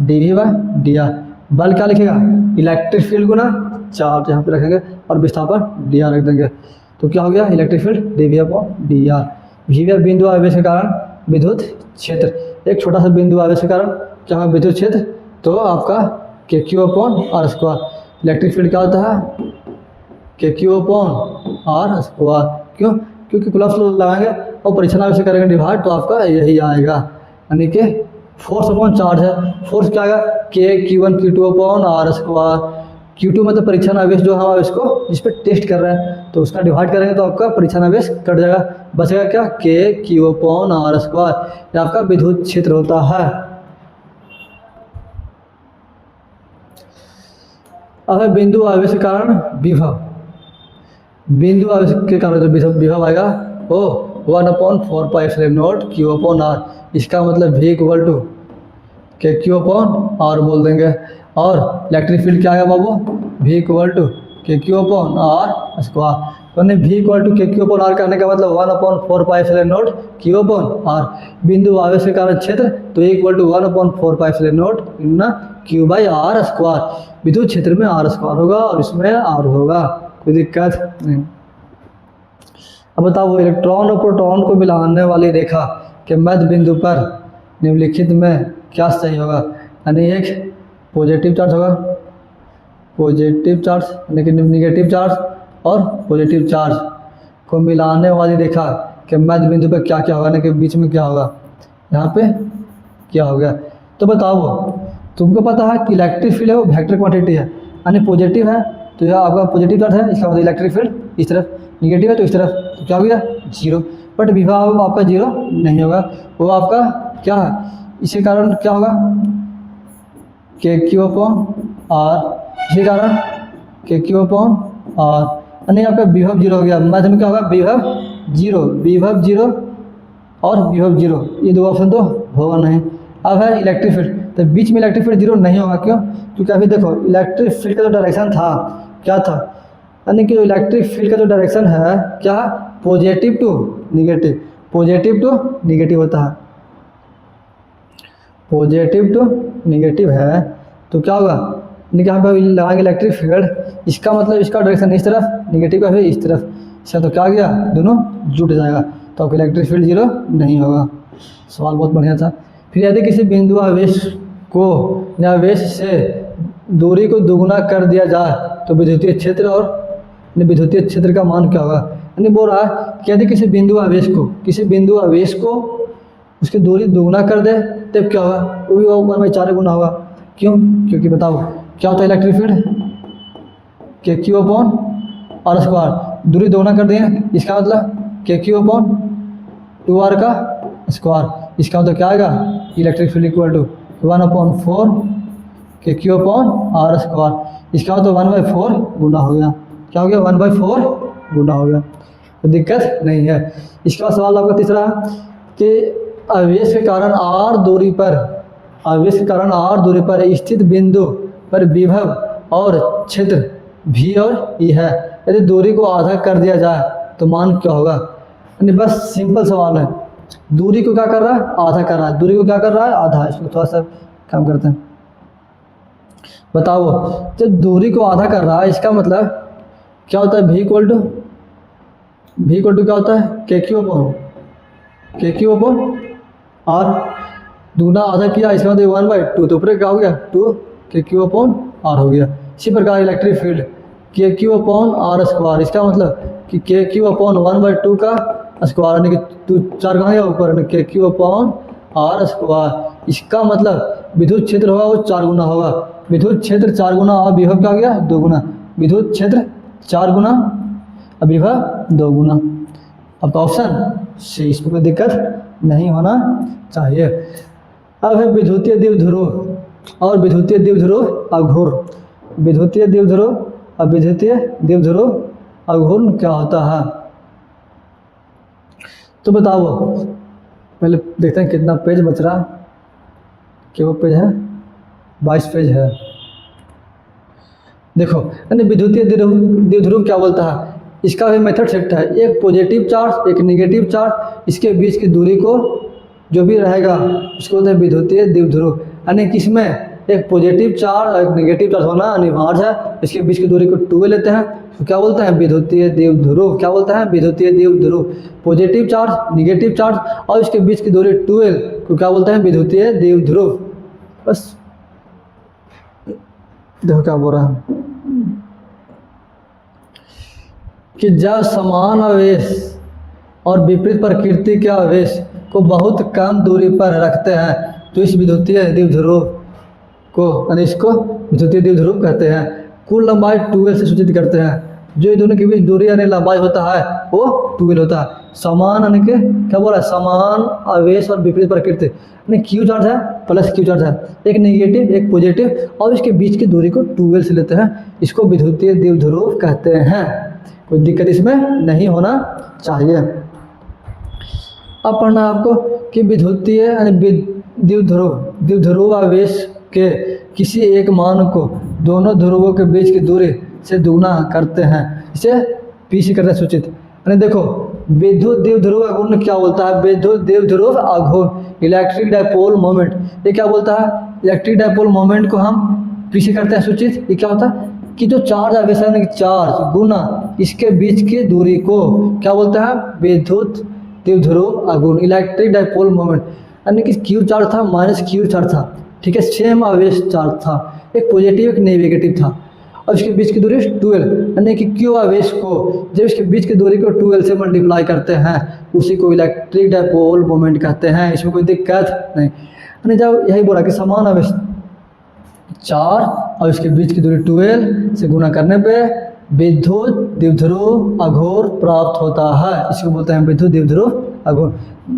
D V by D R. बल क्या लिखेगा, इलेक्ट्रिक फील्ड गुना चार्ज यहाँ पे रखेंगे और विस्थापन डी आर रख देंगे। तो क्या हो गया, electric field D V upon D R. V V बिंदु आवेश के कारण विद्युत क्षेत्र, एक छोटा सा बिंदु आवेश के कारण क्या होगा विद्युत क्षेत्र, तो आपका K Q upon R square. Electric field क्या होता है, के क्यू अपॉन आर स्क्वायर। क्यों, क्योंकि कुलम्ब्स लगाएंगे और परीक्षण आवेश से करेंगे डिवाइड, तो आपका यही आएगा, यानी कि फोर्स अपॉन चार्ज है। फोर्स क्या आएगा, K Q one Q two upon R square. Q2 मतलब परीक्षण आवेश जो हम आवेश को जिस पे टेस्ट कर रहे हैं, तो उसका डिवाइड करेंगे तो आपका परीक्षण आवेश कट जाएगा, बचेगा क्या, के क्यू अपॉन आर स्क्वायर। ये आपका विद्युत क्षेत्र होता है। अब है बिंदु आवेश के कारण विभव। बिंदु आवेश के कारण जो विभव आएगा वो 1/4πε0 क्यू अपॉन आर। इसका मतलब V इक्वल टू के क्यू अपॉन आर बोल देंगे। और इलेक्ट्रिक फील्ड क्या आएगा बाबू, V इक्वल टू के क्यू अपॉन आर स्क्वायर। तो V इक्वल टू के क्यू अपॉन आर करने का मतलब 1/4πε0 क्यू अपॉन आर। बिंदु आवेश के कारण क्षेत्र, तो E इक्वल टू 1/4πε0 ना क्यू बाई आर स्क्वायर। विद्युत क्षेत्र में आर स्क्वायर होगा और इसमें आर होगा, कोई दिक्कत नहीं। अब बताओ, इलेक्ट्रॉन और प्रोटॉन को मिलाने वाली रेखा के मध्य बिंदु पर निम्नलिखित में क्या सही होगा, यानी एक पॉजिटिव चार्ज होगा, पॉजिटिव चार्ज यानी कि निगेटिव चार्ज और पॉजिटिव चार्ज को मिलाने वाली रेखा के मध्य बिंदु पर क्या क्या होगा, यानी कि बीच में क्या होगा, यहाँ पे क्या हो गया। तो बताओ, तुमको पता है कि इलेक्ट्रिक फील्ड है वो वेक्टर क्वांटिटी है, यानी पॉजिटिव है तो यह आपका पॉजिटिव चार्ज है, इसका मतलब इलेक्ट्रिक फील्ड इस तरफ, निगेटिव है तो इस तरफ, तो क्या हो गया जीरो। बट विभव आपका जीरो नहीं होगा, वो आपका क्या है, इसी कारण क्या होगा के क्यू अपॉन आर, इसी कारण के क्यू अपॉन आर, यानी आपका विभव जीरो हो गया। मध्य में क्या होगा, विभव जीरो, विभव जीरो और विभव जीरो, ये दो ऑप्शन तो होगा नहीं। अब है इलेक्ट्रिक फील्ड, तो बीच में इलेक्ट्रिक फील्ड जीरो नहीं होगा, क्यों, क्योंकि अभी देखो इलेक्ट्रिक फील्ड का जो डायरेक्शन था क्या था, यानी कि इलेक्ट्रिक फील्ड का जो डायरेक्शन है क्या, positive to negative, positive to negative होता है, पॉजिटिव टू निगेटिव है। तो क्या होगा, यानी कि यहाँ पर लगाएंगे इलेक्ट्रिक फील्ड, इसका मतलब इसका डायरेक्शन इस तरफ, निगेटिव का है इस तरफ, इसका तो क्या गया, दोनों जुट जाएगा, तो आपका इलेक्ट्रिक फील्ड जीरो नहीं होगा। सवाल बहुत बढ़िया था। फिर यदि किसी बिंदु आवेश को आवेश से दूरी को दोगुना कर दिया जाए तो विद्युतीय क्षेत्र और विद्युतीय क्षेत्र का मान क्या होगा, यानी बोल रहा है कि यदि किसी बिंदु आवेश को उसकी दूरी दोगुना कर दे तब क्या होगा, वो भी 1/4 गुना होगा। क्यों, क्योंकि बताओ क्या होता है electric field, K Q upon R square, दूरी दोगुना कर दिए, इसका मतलब के क्यू अपॉन 2r का स्क्वायर, इसका मतलब क्या आएगा, इलेक्ट्रिक फील्ड इक्वल टू 1/4 के क्यू अपॉन आर स्क्वायर, इसका मतलब 1/4 गुना हो गया, क्या हो गया 1/4 गुना हो गया, तो दिक्कत नहीं है। इसका सवाल आपका तीसरा कि आवेश के कारण r दूरी पर स्थित बिंदु पर विभव और क्षेत्र V और E है, यदि दूरी को आधा कर दिया जाए तो मान क्या होगा, यानी बस सिंपल सवाल है, दूरी को क्या कर रहा है, आधा कर रहा है, दूरी को क्या कर रहा है, आधा। इसको थोड़ा सा काम करते हैं। बताओ, जब दूरी को आधा कर रहा है इसका मतलब क्या होता है, V इक्वल टू क्या होता है, के क्यू अपॉन आर, दूना आधा किया, इसका मतलब 1/2, तो ऊपर क्या हो गया 2 के क्यू अपॉन आर हो गया। इसी प्रकार electric field K Q upon R square, इसका मतलब कि के क्यू अपॉन 1/2 का स्क्वायर, यानी कि 4 कहाँ गया ऊपर, के क्यू अपॉन आर स्क्वायर। इसका मतलब विद्युत क्षेत्र होगा वो 4 गुना होगा, विद्युत क्षेत्र 4 गुना और विभव क्या हो गया 2 गुना, विद्युत क्षेत्र 4 गुना और विभव 2 गुना। आपका ऑप्शन सी, इसमें कोई दिक्कत नहीं होना चाहिए। अब है विद्युतीय द्विध्रुव और विद्युतीय द्विध्रुव अघूर्ण। विद्युतीय द्विध्रुव और विद्युतीय द्विध्रुव अघूर्ण क्या होता है, तो बताओ। पहले देखते हैं कितना पेज बच रहा, क्या वो पेज है 22 पेज है। देखो, यानी विद्युतीय द्विध्रुव क्या बोलता है, इसका भी मेथड सेट है, एक पॉजिटिव चार्ज एक नेगेटिव चार्ज, इसके बीच की दूरी को जो भी रहेगा उसको बोलते हैं विद्युतीय द्विध्रुव। यानी कि इसमें एक पॉजिटिव चार्ज और एक नेगेटिव चार्ज होना अनिवार्य है। इसके बीच की दूरी को 2a लेते हैं तो क्या बोलते हैं विद्युतीय द्विध्रुव। क्या बोलते हैं विद्युतीय द्विध्रुव। पॉजिटिव चार्ज नेगेटिव चार्ज और इसके बीच की दूरी 2l को क्या बोलते हैं विद्युतीय द्विध्रुव। बस देखो क्या बोल रहा है कि जब समान आवेश और विपरीत प्रकृति के आवेश को बहुत कम दूरी पर रखते हैं तो इस विद्युतीय द्विध्रुव को यानी इसको विद्युतीय द्विध्रुव कहते हैं। कुल लंबाई 2l से सूचित करते हैं। जो ये दोनों के बीच दूरी यानी लंबाई होता है वो 2l होता है। समान यानी कि क्या बोल रहा है समान आवेश और विपरीत प्रकृति यानी क्यू चार्ज है प्लस क्यू चार्ज है, एक नेगेटिव एक पॉजिटिव और इसके बीच की दूरी को 2l से लेते हैं। इसको विद्युतीय द्विध्रुव कहते हैं। कोई दिक्कत इसमें नहीं होना चाहिए। अब पढ़ना आपको कि विद्युतीय यानी द्विध्रुव आवेश के किसी एक मान को दोनों ध्रुवों के बीच की दूरी से दुगुना करते हैं, इसे P से करते हैं सूचित। यानी देखो विद्युत द्विध्रुव आघूर्ण क्या बोलता है, विद्युत द्विध्रुव आघूर्ण इलेक्ट्रिक डायपोल मोमेंट। ये क्या बोलता है इलेक्ट्रिक डायपोल मोमेंट को हम P से करते हैं सूचित। ये क्या होता है कि जो चार्ज आवेश है चार्ज गुना इसके बीच की दूरी को क्या बोलता है विद्युत द्विध्रुव आघूर्ण इलेक्ट्रिक डायपोल मोमेंट। यानी कि क्यू चार्ज था माइनस क्यू चार्ज था, ठीक है, सेम आवेश चार्ज था, एक पॉजिटिव एक नेगेटिव था और इसके बीच की दूरी 2l। यानी कि क्यू आवेश को जब इसके बीच की दूरी को 2l से मल्टीप्लाई करते हैं उसी को इलेक्ट्रिक डायपोल मोमेंट कहते हैं। इसमें कोई दिक्कत नहीं। यानी जब यही बोला कि समान आवेश 4 और इसके बीच की दूरी 2l से गुना करने पे विद्युत द्विध्रुव आघूर्ण प्राप्त होता है। इसको बोलते हैं विद्युत द्विध्रुव आघूर्ण।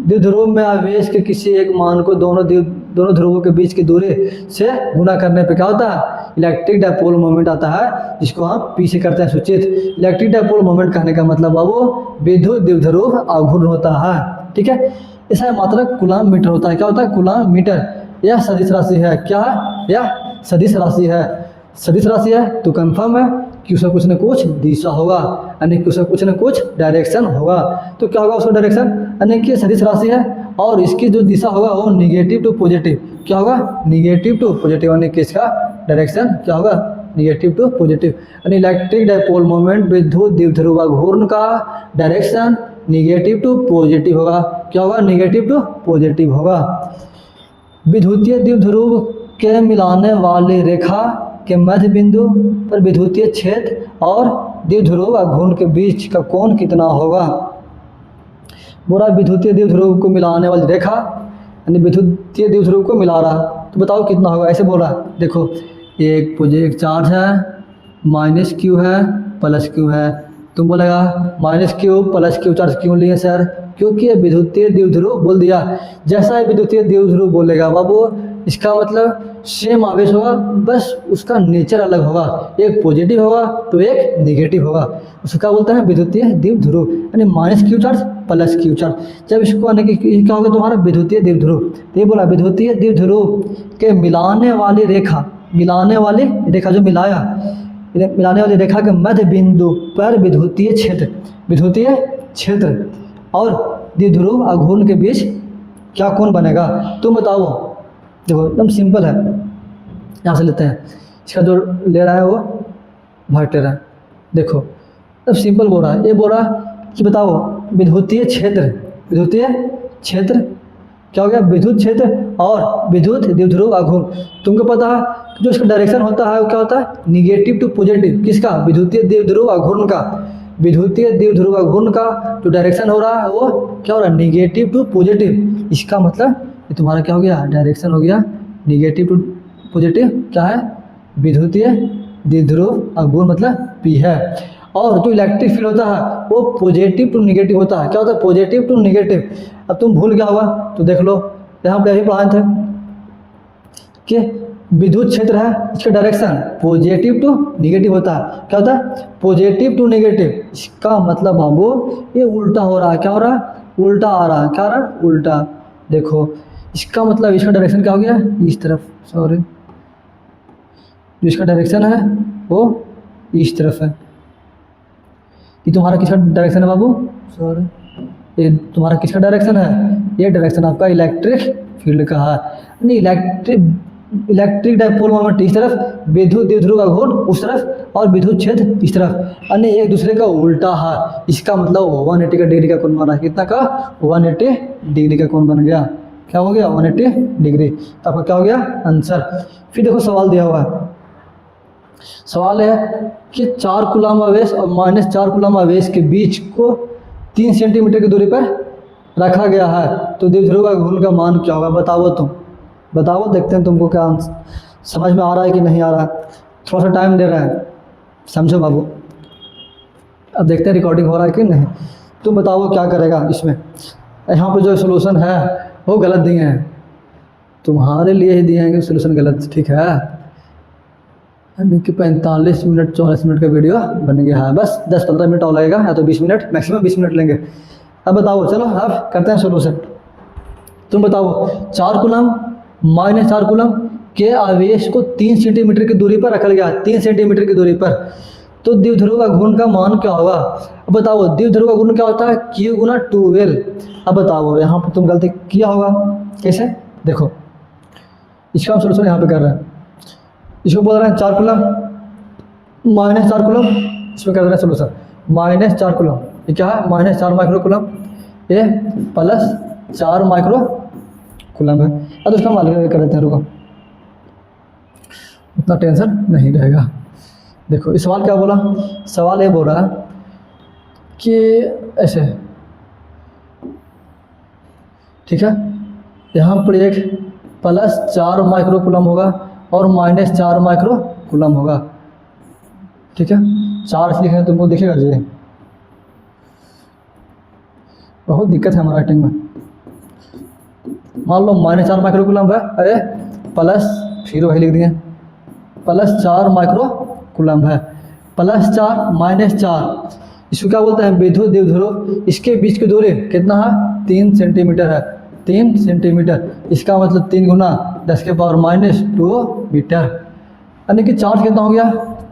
द्विध्रुव में आवेश के किसी एक मान को दोनों ध्रुवों के बीच की दूरी से गुना करने पे क्या होता है इलेक्ट्रिक डायपोल मोमेंट आता है, जिसको हम P से करते हैं सूचित। इलेक्ट्रिक डायपोल मोमेंट कहने का मतलब बाबू विद्युत द्विध्रुव आघूर्ण होता है, ठीक है। इसका मात्रा कूलम मीटर होता है। क्या होता है कूलम मीटर। यह सदिश राशि है। क्या है यह सदिश राशि है। सदिश राशि है तो कंफर्म है कि उसका कुछ न कुछ दिशा होगा यानी कि उसका कुछ न कुछ डायरेक्शन होगा। तो क्या होगा उसका डायरेक्शन यानी कि सदिश राशि है और इसकी जो दिशा होगा वो निगेटिव टू पॉजिटिव। क्या होगा निगेटिव टू पॉजिटिव यानी कि इसका डायरेक्शन क्या होगा निगेटिव टू पॉजिटिव। यानी इलेक्ट्रिक डायपोल मोमेंट विद्युत द्विध्रुव आघूर्ण का डायरेक्शन निगेटिव टू पॉजिटिव होगा। क्या होगा निगेटिव टू पॉजिटिव होगा। विद्युतीय द्विध्रुव के मिलाने वाली रेखा के मध्य बिंदु पर विद्युतीय क्षेत्र और द्विध्रुव आघूर्ण के बीच का कोण कितना होगा। बोला विद्युतीय द्विध्रुव को मिलाने वाली रेखा यानी विद्युतीय द्विध्रुव को मिला रहा तो बताओ कितना होगा। ऐसे बोल रहा देखो एक चार्ज है माइनस क्यू है प्लस क्यू है। तुम बोलेगा minus Q plus Q charge क्यों लिए सर, क्योंकि ये विद्युतीय द्विध्रुव बोल दिया। जैसा है विद्युतीय द्विध्रुव बोलेगा बाबू इसका मतलब सेम आवेश होगा, बस उसका नेचर अलग होगा। एक पॉजिटिव होगा तो एक नेगेटिव होगा। उसको क्या बोलते हैं विद्युतीय द्विध्रुव यानी minus Q charge plus Q charge. जब इसको आने की क्या होगा तुम्हारा विद्युतीय द्विध्रुव। तो ये बोला विद्युतीय द्विध्रुव के मिलाने वाली रेखा जो मिलाने वाली रेखा के मध्य बिंदु पर विद्युतीय क्षेत्र और द्विध्रुव आघूर्ण के बीच क्या कोण बनेगा तुम बताओ। देखो एकदम सिंपल है, यहाँ से लेते हैं। इसका जो ले रहा है वो वाइट ले रहा है। देखो अब सिंपल बोल रहा है। ये बोल रहा कि बताओ विद्युतीय क्षेत्र क्या हो गया विद्युत क्षेत्र और विद्युत द्विध्रुव आघूर्ण। तुमको पता है जो इसका डायरेक्शन होता है वो क्या होता है निगेटिव टू पॉजिटिव। किसका विद्युतीय द्विध्रुव आघूर्ण का। विद्युतीय द्विध्रुव आघूर्ण का जो डायरेक्शन हो रहा है वो क्या हो रहा है निगेटिव टू पॉजिटिव। इसका मतलब ये तुम्हारा क्या हो गया डायरेक्शन हो गया निगेटिव टू पॉजिटिव। क्या है विद्युतीय द्विध्रुव आघूर्ण मतलब P है। और जो इलेक्ट्रिक फील्ड होता है वो पॉजिटिव टू निगेटिव होता है। क्या होता है पॉजिटिव टू निगेटिव। अब तुम भूल गया होगा तो देख लो यहाँ पर यही पढ़ाए थे कि विद्युत क्षेत्र है इसका डायरेक्शन पॉजिटिव टू निगेटिव होता है। क्या होता है पॉजिटिव टू निगेटिव। इसका मतलब बाबू ये उल्टा हो रहा है। क्या हो रहा है उल्टा आ रहा है। क्या हो रहा है उल्टा। देखो इसका मतलब इसका डायरेक्शन क्या हो गया इस तरफ, सॉरी जो इसका डायरेक्शन है वो इस तरफ है। ये तुम्हारा किसका डायरेक्शन है बाबू, सॉरी ये तुम्हारा किसका डायरेक्शन है ये डायरेक्शन आपका इलेक्ट्रिक फील्ड का है। यानी इलेक्ट्रिक डायपोल मोमेंट इस तरफ, विद्युत द्विध्रुव का घूर्ण उस तरफ और विद्युत क्षेत्र इस तरफ, यानी एक दूसरे का उल्टा है। इसका मतलब 180 का डिग्री का कोण बना। कितना का? 180 डिग्री का कोण बन गया। क्या हो गया? 180 डिग्री। तो आपका क्या हो गया? आंसर। फिर देखो सवाल दिया हुआ है, सवाल है कि 4 कूलम आवेश और -4 कूलम आवेश के बीच को 3 सेंटीमीटर की दूरी पर रखा गया है, तो द्विध्रुव का घूर्ण का मान क्या होगा? बताओ तुम, बताओ, देखते हैं तुमको क्या समझ में आ रहा है कि नहीं आ रहा है। थोड़ा सा टाइम दे रहा है, समझो बाबू। अब देखते हैं रिकॉर्डिंग हो रहा है कि नहीं। तुम बताओ क्या करेगा इसमें। यहाँ पे जो सोल्यूशन है वो गलत दिए हैं, तुम्हारे लिए ही दिए हैं कि सोल्यूशन गलत, ठीक है। यानी कि 45 मिनट 44 मिनट का वीडियो बन गया है। बस 10-15 मिनट और लगेगा, या तो 20 मिनट, मैक्सिमम 20 मिनट लेंगे। अब बताओ, चलो अब करते हैं सोल्यूशन। तुम बताओ, 4 कूलम -4 कूलम के आवेश को 3 सेंटीमीटर की दूरी पर रखा गया, 3 सेंटीमीटर की दूरी पर, तो द्विध्रुव का घूर्ण का मान क्या होगा? अब बताओ, द्विध्रुव का घूर्ण क्या होता है? Q गुना 2L। अब बताओ, यहाँ पर तुम गलती किया होगा। कैसे? देखो, इसका हम सोल्यूशन यहाँ पे कर रहे हैं। इसको बोल रहे हैं 4 कूलम -4 कूलम, इसमें कर रहे हैं सोल्यूशन -4 कूलम। ये क्या है? -4 माइक्रो कूलम, ये +4 माइक्रो कूलम है। अब तो इसका हम अलग कर देते हैं, रुको, उतना टेंशन नहीं रहेगा। देखो इस सवाल क्या बोला, सवाल ये बोल रहा है कि ऐसे, ठीक है, यहाँ पर एक +4 माइक्रो कूलम होगा और -4 माइक्रो कूलम होगा, ठीक है। 4 से लिखेंगे तुमको दिखेगा जी, बहुत दिक्कत है हमारा राइटिंग में। मान लो -4 माइक्रो कूलम है, अरे प्लस, फिर वही लिख दिए, +4 माइक्रो कूलम है, +4 -4, इसको क्या बोलते हैं? विद्युत द्विध्रुव। इसके बीच की दूरी कितना है? 3 सेंटीमीटर है, 3 सेंटीमीटर। इसका मतलब 3 गुना 10⁻² मीटर। यानी कि चार्ज कितना हो गया?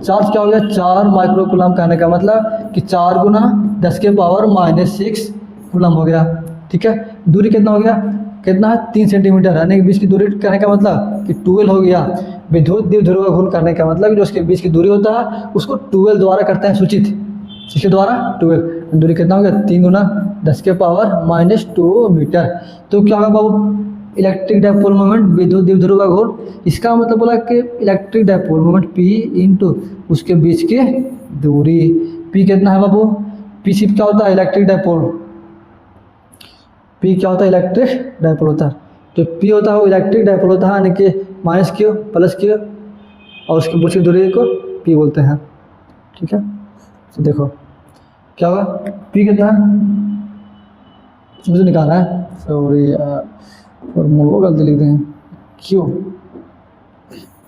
चार्ज क्या हो गया? 4 माइक्रो कूलम। कहने का मतलब कि 4 गुना 10⁻6 कूलम हो गया, ठीक है। दूरी कितना हो गया? कितना है? 3 सेंटीमीटर। यानी कि बीच की दूरी कहने का मतलब कि 12 हो गया। विद्युत द्विध्रुव का घूर्ण करने का मतलब कि जो उसके बीच की दूरी होता है उसको 12 द्वारा करते हैं सूचित, इसके द्वारा 12। दूरी कितना हो गया? 3 गुना 10⁻² मीटर। तो क्या होगा बाबू? इलेक्ट्रिक डायपोल मोमेंट विद्युत द्विध्रुव का घूर्ण। इसका मतलब बोला कि electric dipole moment P into उसके बीच की दूरी। P कितना है बाबू? P सिर्फ क्या होता है? Electric dipole. P क्या होता है? इलेक्ट्रिक डायपोल होता है। जो P होता है वो इलेक्ट्रिक डायपोल होता है, यानी कि -Q +Q और उसके बीच की दूरी को P बोलते हैं, ठीक है। तो देखो क्या होगा? P कितना है? मुझे निकालना है, सॉरी और मुझको गलती लिख दें, Q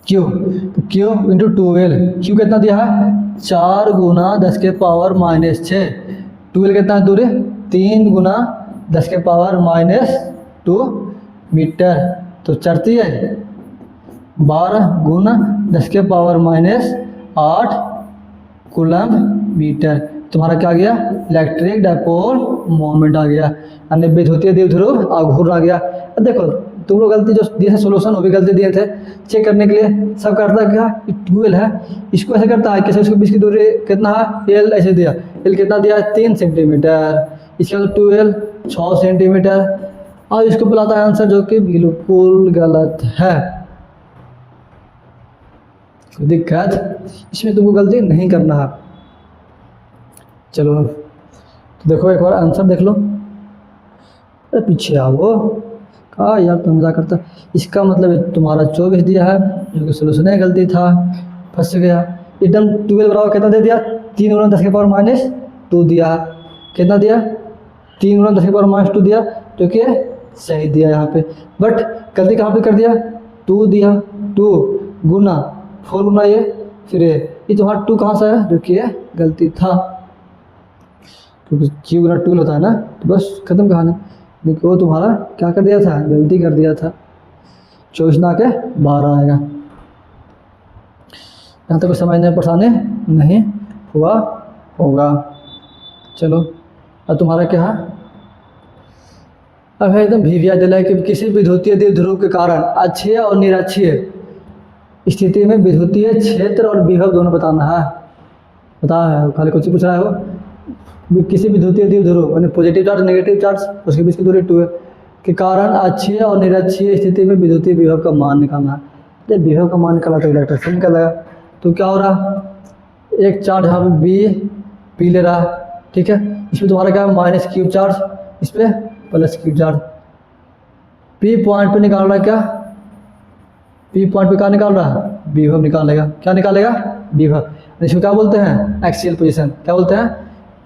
तो Q इंटू 2L। Q कितना दिया है? 4 गुना 10⁻6। 2L कितना है दूरी? 3 गुना 10⁻² मीटर। तो चलती है 12 गुना 10⁻8 कूलम मीटर। तुम्हारा क्या आ गया? इलेक्ट्रिक डायपोल मोमेंट आ गया, यानी विद्युतीय द्विध्रुव आघूर्ण आ गया। अब देखो तुम लोग गलती जो दिए थे सोल्यूशन वो भी गलती दिए थे, चेक करने के लिए सब करता है क्या? 12 है, इसको ऐसे करता है कैसे? उसके बीच की दूरी कितना है? L ऐसे दिया, L कितना दिया? 3 सेंटीमीटर। इसके बाद 2L 6 सेंटीमीटर, और इसको बुलाता है आंसर जो कि बिल्कुल गलत है। दिक्कत इसमें तुमको गलती नहीं करना है। चलो तो देखो एक बार आंसर देख लो। अरे पीछे आओ, कहा यार तुम मजा करता। इसका मतलब तुम्हारा 24 दिया है जो कि सोल्यूशन है, गलती था, फंस गया एकदम। 12 बराबर कितना दे दिया? 3 गुना 10⁻² दिया। कितना दिया? 3 गुना 10⁻² दिया, जो कि सही दिया यहाँ पे। बट गलती कहाँ पे कर दिया? 2 दिया, 2 गुना 4 गुना ये, फिर ये तुम्हारा 2 कहाँ से है? जो कि गलती था, क्योंकि Q गुना 2 होता है ना। तो बस खत्म कहानी। देखो वो तुम्हारा क्या कर दिया था? गलती कर दिया था। 24 ना के 12 आएगा। यहाँ तक समझने में परेशानी नहीं हुआ होगा। चलो अब तुम्हारा क्या है? अब है एकदम भीविया दिला कि किसी विद्युतीय द्विध्रुव के कारण अक्षीय और निरक्षीय स्थिति में विद्युतीय क्षेत्र और विभव दोनों बताना है। बता है खाली कुछ पूछ रहा है वो किसी विद्युतीय द्विध्रुव यानी पॉजिटिव चार्ज नेगेटिव चार्ज उसके बीच की दूरी 2 के कारण अक्षीय और निरक्षीय स्थिति में विद्युतीय विभव का मान निकालना है। जब विभव का मान निकाला तो इलेक्ट्रिक निकालेगा। तो क्या हो रहा, एक चार्ज यहाँ पे पी ले रहा है, ठीक है। इसमें तुम्हारा क्या है माइनस क्यू चार्ज, इस पर plus Q charge. P point पे निकाल रहा है क्या, पी पॉइंट पे क्या निकाल रहा है, विभव निकालेगा। क्या निकालेगा, विभव। इसको क्या बोलते हैं, एक्सियल पोजीशन। क्या बोलते हैं,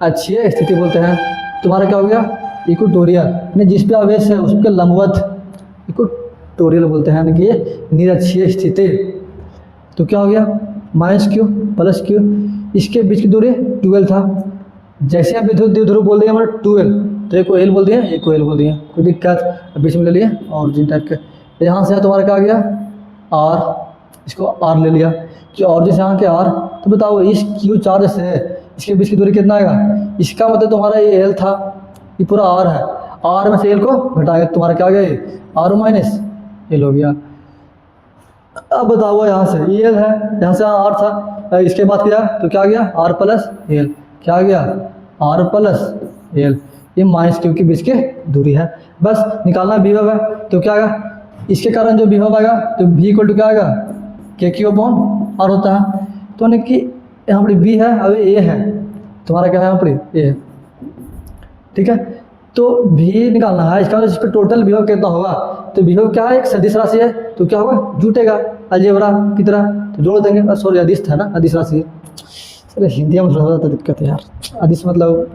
अक्षीय स्थिति बोलते हैं। तुम्हारा क्या हो गया, इक्वेटोरियल यानी जिस पे आवेश है उसके लंबवत इक्वेटोरियल बोलते हैं, यानी कि निरक्षीय स्थिति। तो क्या हो गया, माइनस क्यू प्लस क्यू, इसके बीच की दूरी 12 था। जैसे आप विद्युत द्विध्रुव बोल दिए हमारे 12, तो एक को एल बोल दिए, एक को एल बोल दिए, कोई दिक्कत। बीच में ले लिए और जिन टाइप के। यहाँ से तुम्हारा क्या आ गया, आर, इसको आर ले लिया कि और जैसे यहाँ के आर। तो बताओ इस क्यू चार्ज से इसके बीच की दूरी कितना आएगा, इसका मतलब तुम्हारा ये एल था, ये पूरा आर है। आर में से एल को घटाएगा तुम्हारा क्या आ गया, आर माइनस एल हो गया। अब बताओ यहाँ से ये एल है, यहाँ से आर था, इसके बाद किया तो क्या आ गया, आर प्लस एल। क्या आ गया, आर प्लस एल। ये माइनस क्यू के बीच की दूरी है, बस निकालना विभव है। तो क्या आएगा, इसके कारण जो विभव आएगा तो v इक्वल टू क्या आएगा, के क्यू अपॉन आर होता है। तो यानी कि यहाँ पर v है, अब ए है, तुम्हारा क्या है यहाँ पर ए है, ठीक है। तो v निकालना है, इसका इस पर टोटल विभव कितना होगा। तो विभव क्या है, एक सदिश राशि है, तो क्या होगा, जुटेगा अलजेब्रा की तरह, तो जोड़ देंगे। सॉरी अदिश था ना, अदिश राशि है। चलो हिंदी में थोड़ा सा दिक्कत है यार, अदिश मतलब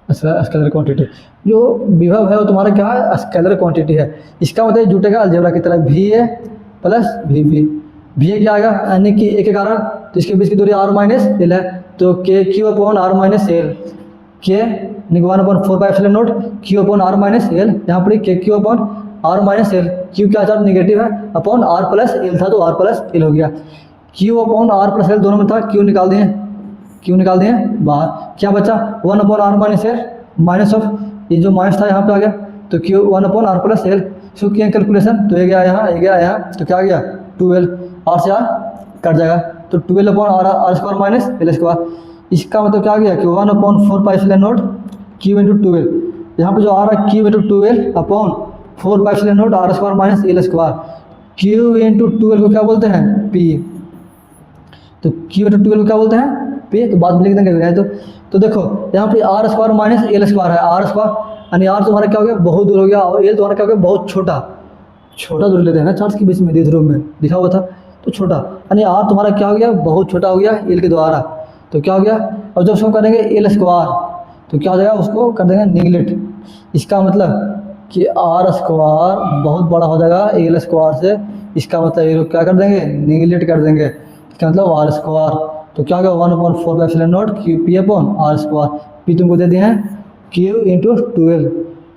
स्केलर क्वांटिटी। जो विभव है वो तुम्हारा क्या है, स्केलर क्वांटिटी है। इसका मतलब जुटेगा अलजेब्रा की तरह, V A plus V B. V A क्या आएगा, यानी कि ए के कारण, तो इसके बीच की दूरी आर माइनस एल है, तो K Q upon R minus L. K निगवान upon 4 nought Q upon R minus L, यहाँ पर K Q upon R minus L. Q क्या चार्ज नेगेटिव है, अपॉन आर प्लस एल था तो आर प्लस एल हो गया। Q upon R plus L दोनों में था, क्यू निकाल दिए, क्यू निकाल दिए बाहर। क्या बचा, 1 upon R minus L, minus of ये जो माइनस था यहाँ पे आ गया, तो Q 1 upon R plus L. इसको किया कैलकुलेशन, तो ये गया यहाँ, ये गया यहाँ, तो क्या आ गया 12, आर से आर कट जाएगा, तो 12 upon R square minus L square. इसका मतलब क्या आ गया कि 1 upon 4 pi epsilon naught Q into 12। यहाँ पे जो आ रहा है Q into 12 upon 4 pi epsilon naught R square minus L square. Q into 12 को क्या बोलते हैं, पी। तो क्यू इंटू 12 को क्या बोलते हैं, पी। तो बाद में लिख देंगे। तो देखो यहाँ पे R square minus L square है, आर स्क्वायर यानी आर तुम्हारा क्या हो गया, बहुत दूर हो गया, और एल तुम्हारा क्या हो गया, बहुत छोटा दूर लेते हैं ना चार्ज के बीच में, द्विध्रुव में लिखा हुआ था, तो छोटा यानी आर तुम्हारा क्या हो गया, बहुत छोटा हो गया एल के द्वारा। तो क्या हो गया, और जब उसको करेंगे एल स्क्वायर तो क्या हो जाएगा, उसको कर देंगे निगलेक्ट। इसका मतलब कि आर स्क्वायर बहुत बड़ा हो जाएगा एल स्क्वायर से, इसका मतलब ये लोग क्या कर देंगे, निगलेक्ट कर देंगे। इसका मतलब आर स्क्वायर, तो क्या होगा 1 upon 4 epsilon naught Q P upon R square. P तुमको दे दिए हैं क्यू इंटू 12,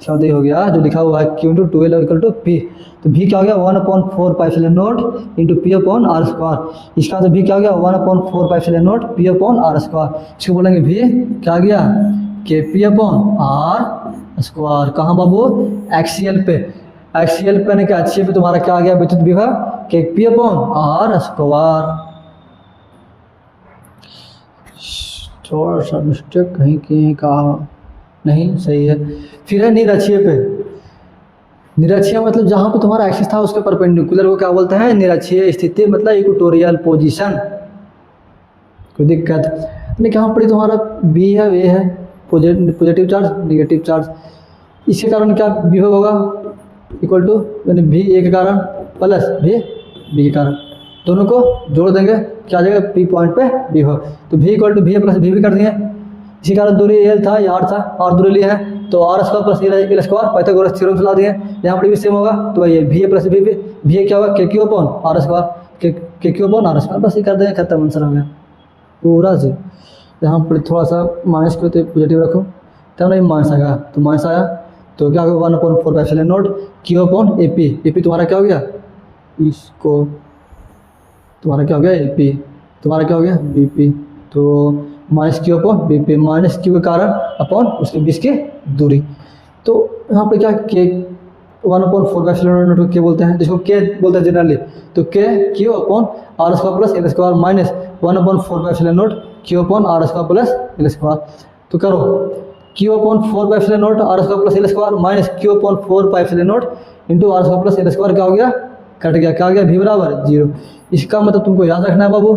शब्द हो गया जो लिखा हुआ है Q into 12 equal to P. तो भी क्या हो गया 1 upon 4 pi epsilon naught into P upon R square. इसका तो भी क्या हो गया 1 upon 4 pi epsilon naught P upon R square. इसको बोलेंगे भी क्या आ गया, के पी अपॉन आर स्क्वायर। कहाँ बाबू, एक्सीएल पे। एक्सीएल पे ने क्या, अच्छे पे तुम्हारा क्या आ गया, विद्युत विभव के पी अपॉन आर स्क्वायर। थोड़ा सा मिस्टेक कहीं किए, कहा नहीं सही है। फिर है निरक्षीय पे। निरक्षीय मतलब जहाँ पे तुम्हारा एक्सिस था उसके परपेंडिकुलर को क्या बोलते हैं, निरक्षीय स्थिति, मतलब इक्वेटोरियल पोजीशन। कोई दिक्कत नहीं, यहाँ पर तुम्हारा बी है, वे है, पॉजिटिव चार्ज नेगेटिव चार्ज। इसके कारण क्या विभव होगा, इक्वल टू यानी भी ए के कारण प्लस भी बी के कारण, दोनों को जोड़ देंगे, क्या आ जाएगा पी पॉइंट पे विभव। तो भी इक्वल टू भी प्लस भी भी कर दिए। इसी कारण दूरी एल था, ये आर था, आर दूरी लिया है, तो R square plus L square Pythagoras theorem चला दिए। यहाँ पर भी सेम होगा, तो ये भी ए प्लस भी भी क्या होगा, के क्यू अपॉन आर स्क्वायर, के क्यू अपॉन आर स्क्वायर। बस ये कर देंगे, खत्म, आंसर हो गया पूरा से। यहाँ पर थोड़ा सा माइनस को तो पॉजिटिव रखो, तब नहीं माइनस आएगा, तो माइनस आया तो क्या होगा 1 upon 4 epsilon naught Q upon A P तुम्हारा क्या हो गया, इसको तुम्हारा क्या हो गया, ए पी तुम्हारा क्या हो गया, बी पी। तो minus Q upon B P, minus Q के कारण अपॉन उसके बीच की दूरी। तो यहाँ पे क्या के 1/4 का एप्सिलॉन नॉट को के बोलते हैं, जिसको के बोलते हैं जनरली, तो K Q upon R square plus L square minus 1/4 का epsilon naught Q upon R square plus L square. तो करो क्यू अपॉन 4 का epsilon naught R square plus L square minus Q upon 4 का epsilon naught into R square plus L square क्या हो गया, कट गया, क्या हो गया, भी बराबर 0। इसका मतलब तुमको याद रखना है बाबू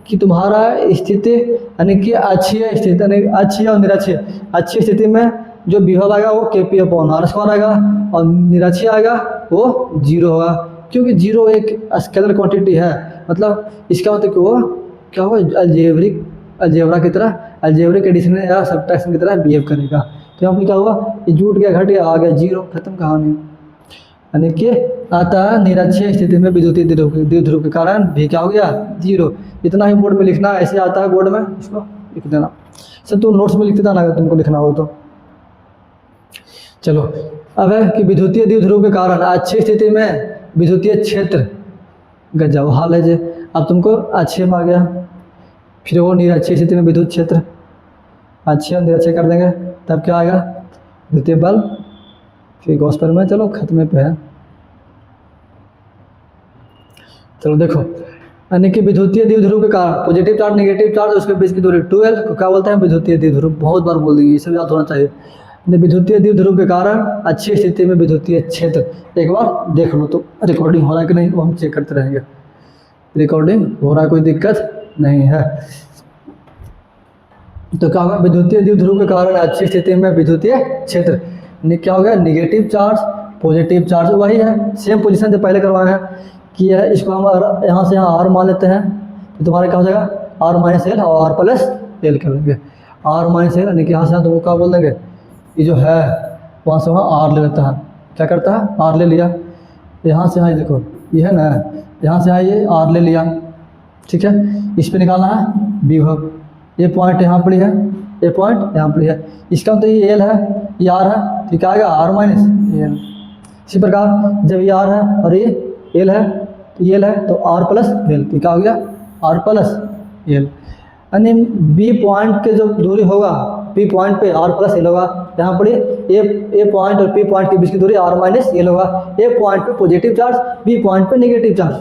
कि तुम्हारा स्थिति यानी कि अच्छी स्थिति यानी अच्छी और निरक्षीय, अच्छी स्थिति में जो विभव आएगा वो के पी अपॉन आर स्क्वायर आएगा और निरक्षीय आएगा वो 0 होगा, क्योंकि 0 एक स्केलर क्वांटिटी है। मतलब इसका मतलब कि वो क्या होगा, अलजेब्रा की तरह, अलजेब्रिक एडिशन या सब्ट्रैक्शन की तरह बिहेव करेगा। तो यहाँ पर क्या हुआ, ये जुट गया, घट गया, आ गया 0, खत्म कहानी। यानी कि अतः निरक्षीय स्थिति में विद्युतीय द्विध्रुव के कारण भी क्या हो गया, 0। इतना ही बोर्ड में लिखना, ऐसे आता है बोर्ड में, इसको लिख देना। सर तुम नोट्स में लिख देना अगर तुमको लिखना हो तो। चलो अब है कि विद्युतीय द्विध्रुव के कारण अच्छी स्थिति में विद्युतीय क्षेत्र गजब हाल है जे। अब तुमको अच्छे में आ गया, फिर वो निरक्षीय स्थिति में विद्युत क्षेत्र, अच्छे और निरक्षीय कर देंगे तब क्या आएगा, विद्युतीय बल, फिर गॉस पर में। चलो खत्मे पे है। चलो देखो, यानी कि विद्युतीय द्विध्रुव के कारण पॉजिटिव चार्ज नेगेटिव चार्ज उसके बीच की दूरी 2L को क्या बोलते हैं, विद्युतीय द्विध्रुव। बहुत बार बोल देंगे, ये सब याद होना चाहिए। विद्युतीय द्विध्रुव के कारण अच्छी स्थिति में विद्युतीय क्षेत्र, एक बार देख लो तो रिकॉर्डिंग हो रहा है कि नहीं, वो हम चेक करते रहेंगे। रिकॉर्डिंग हो रहा है, कोई दिक्कत नहीं है। तो क्या होगा, विद्युतीय द्विध्रुव के कारण अच्छी स्थिति में विद्युतीय क्षेत्र क्या हो गया, निगेटिव चार्ज पॉजिटिव चार्ज, वही है सेम पोजीशन जो पहले करवाए हैं कि है। इसको हम यहाँ से यहाँ आर मान लेते हैं, तो तुम्हारा क्या हो जाएगा, आर माइनस एल और आर प्लस एल कर लेंगे। आर माइनस एल यानी कि यहाँ से यहाँ तुमको क्या बोल देंगे, ये जो है वहाँ से वहाँ आर ले लेता है, क्या करता है, आर ले लिया। यहाँ से यहाँ देखो ये है ना, यहाँ से यहाँ ये आर ले लिया, ठीक है। इस पर निकालना है विभव, ये पॉइंट यहाँ पर है, ये पॉइंट यहाँ पर है। इसका मतलब ये एल है, ये आर है, तो क्या आएगा आर माइनस एल। इसी प्रकार जब ये आर है और ये एल है, तो ये एल है तो आर प्लस एल, तो क्या हो गया आर प्लस एल। यानी बी पॉइंट के जो दूरी होगा, पी पॉइंट पे आर प्लस एल होगा। यहाँ पर ए पॉइंट और पी पॉइंट के बीच की दूरी आर माइनस एल होगा। ए पॉइंट पे पॉजिटिव चार्ज, बी पॉइंट पे नेगेटिव चार्ज,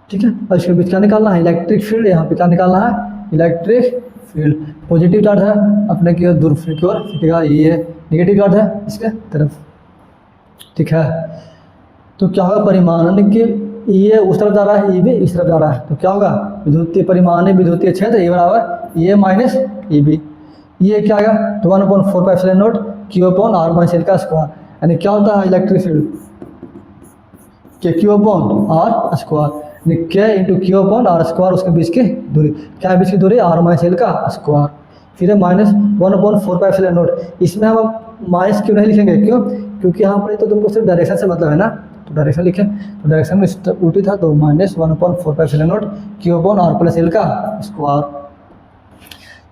ठीक है। और इसके बीच क्या निकालना है, इलेक्ट्रिक फील्ड। यहाँ पे क्या निकालना है, इलेक्ट्रिक फील्ड। पॉजिटिव चार्ज है अपने की ओर, दूर की ओर फेंकेगा, ये नेगेटिव चार्ज है इसके तरफ, ठीक है। तो क्या होगा, परिमाण यानी कि ये उस तरफ जा रहा है, ये भी इस तरफ जा रहा है, तो क्या होगा, विद्युतीय परिमाण विद्युतीय क्षेत्र ये बराबर ये माइनस ये बी। ये क्या आएगा, तो 1/4 का epsilon naught Q upon R minus L का स्क्वायर। यानी क्या होता है electric field, K Q upon R square, K into Q upon R square, उसके बीच की दूरी, क्या है बीच की दूरी, आर माइनस एल का स्क्वायर। फिर है माइनस 1/4 का एप्सिलॉन नॉट। इसमें हम माइनस क्यों नहीं लिखेंगे, क्यों, क्योंकि यहाँ पर तो तुमको सिर्फ डायरेक्शन से मतलब है ना, तो डायरेक्शन लिखें, तो डायरेक्शन में उल्टी था, तो माइनस 1/4 का epsilon naught Q upon R plus L का स्क्वायर।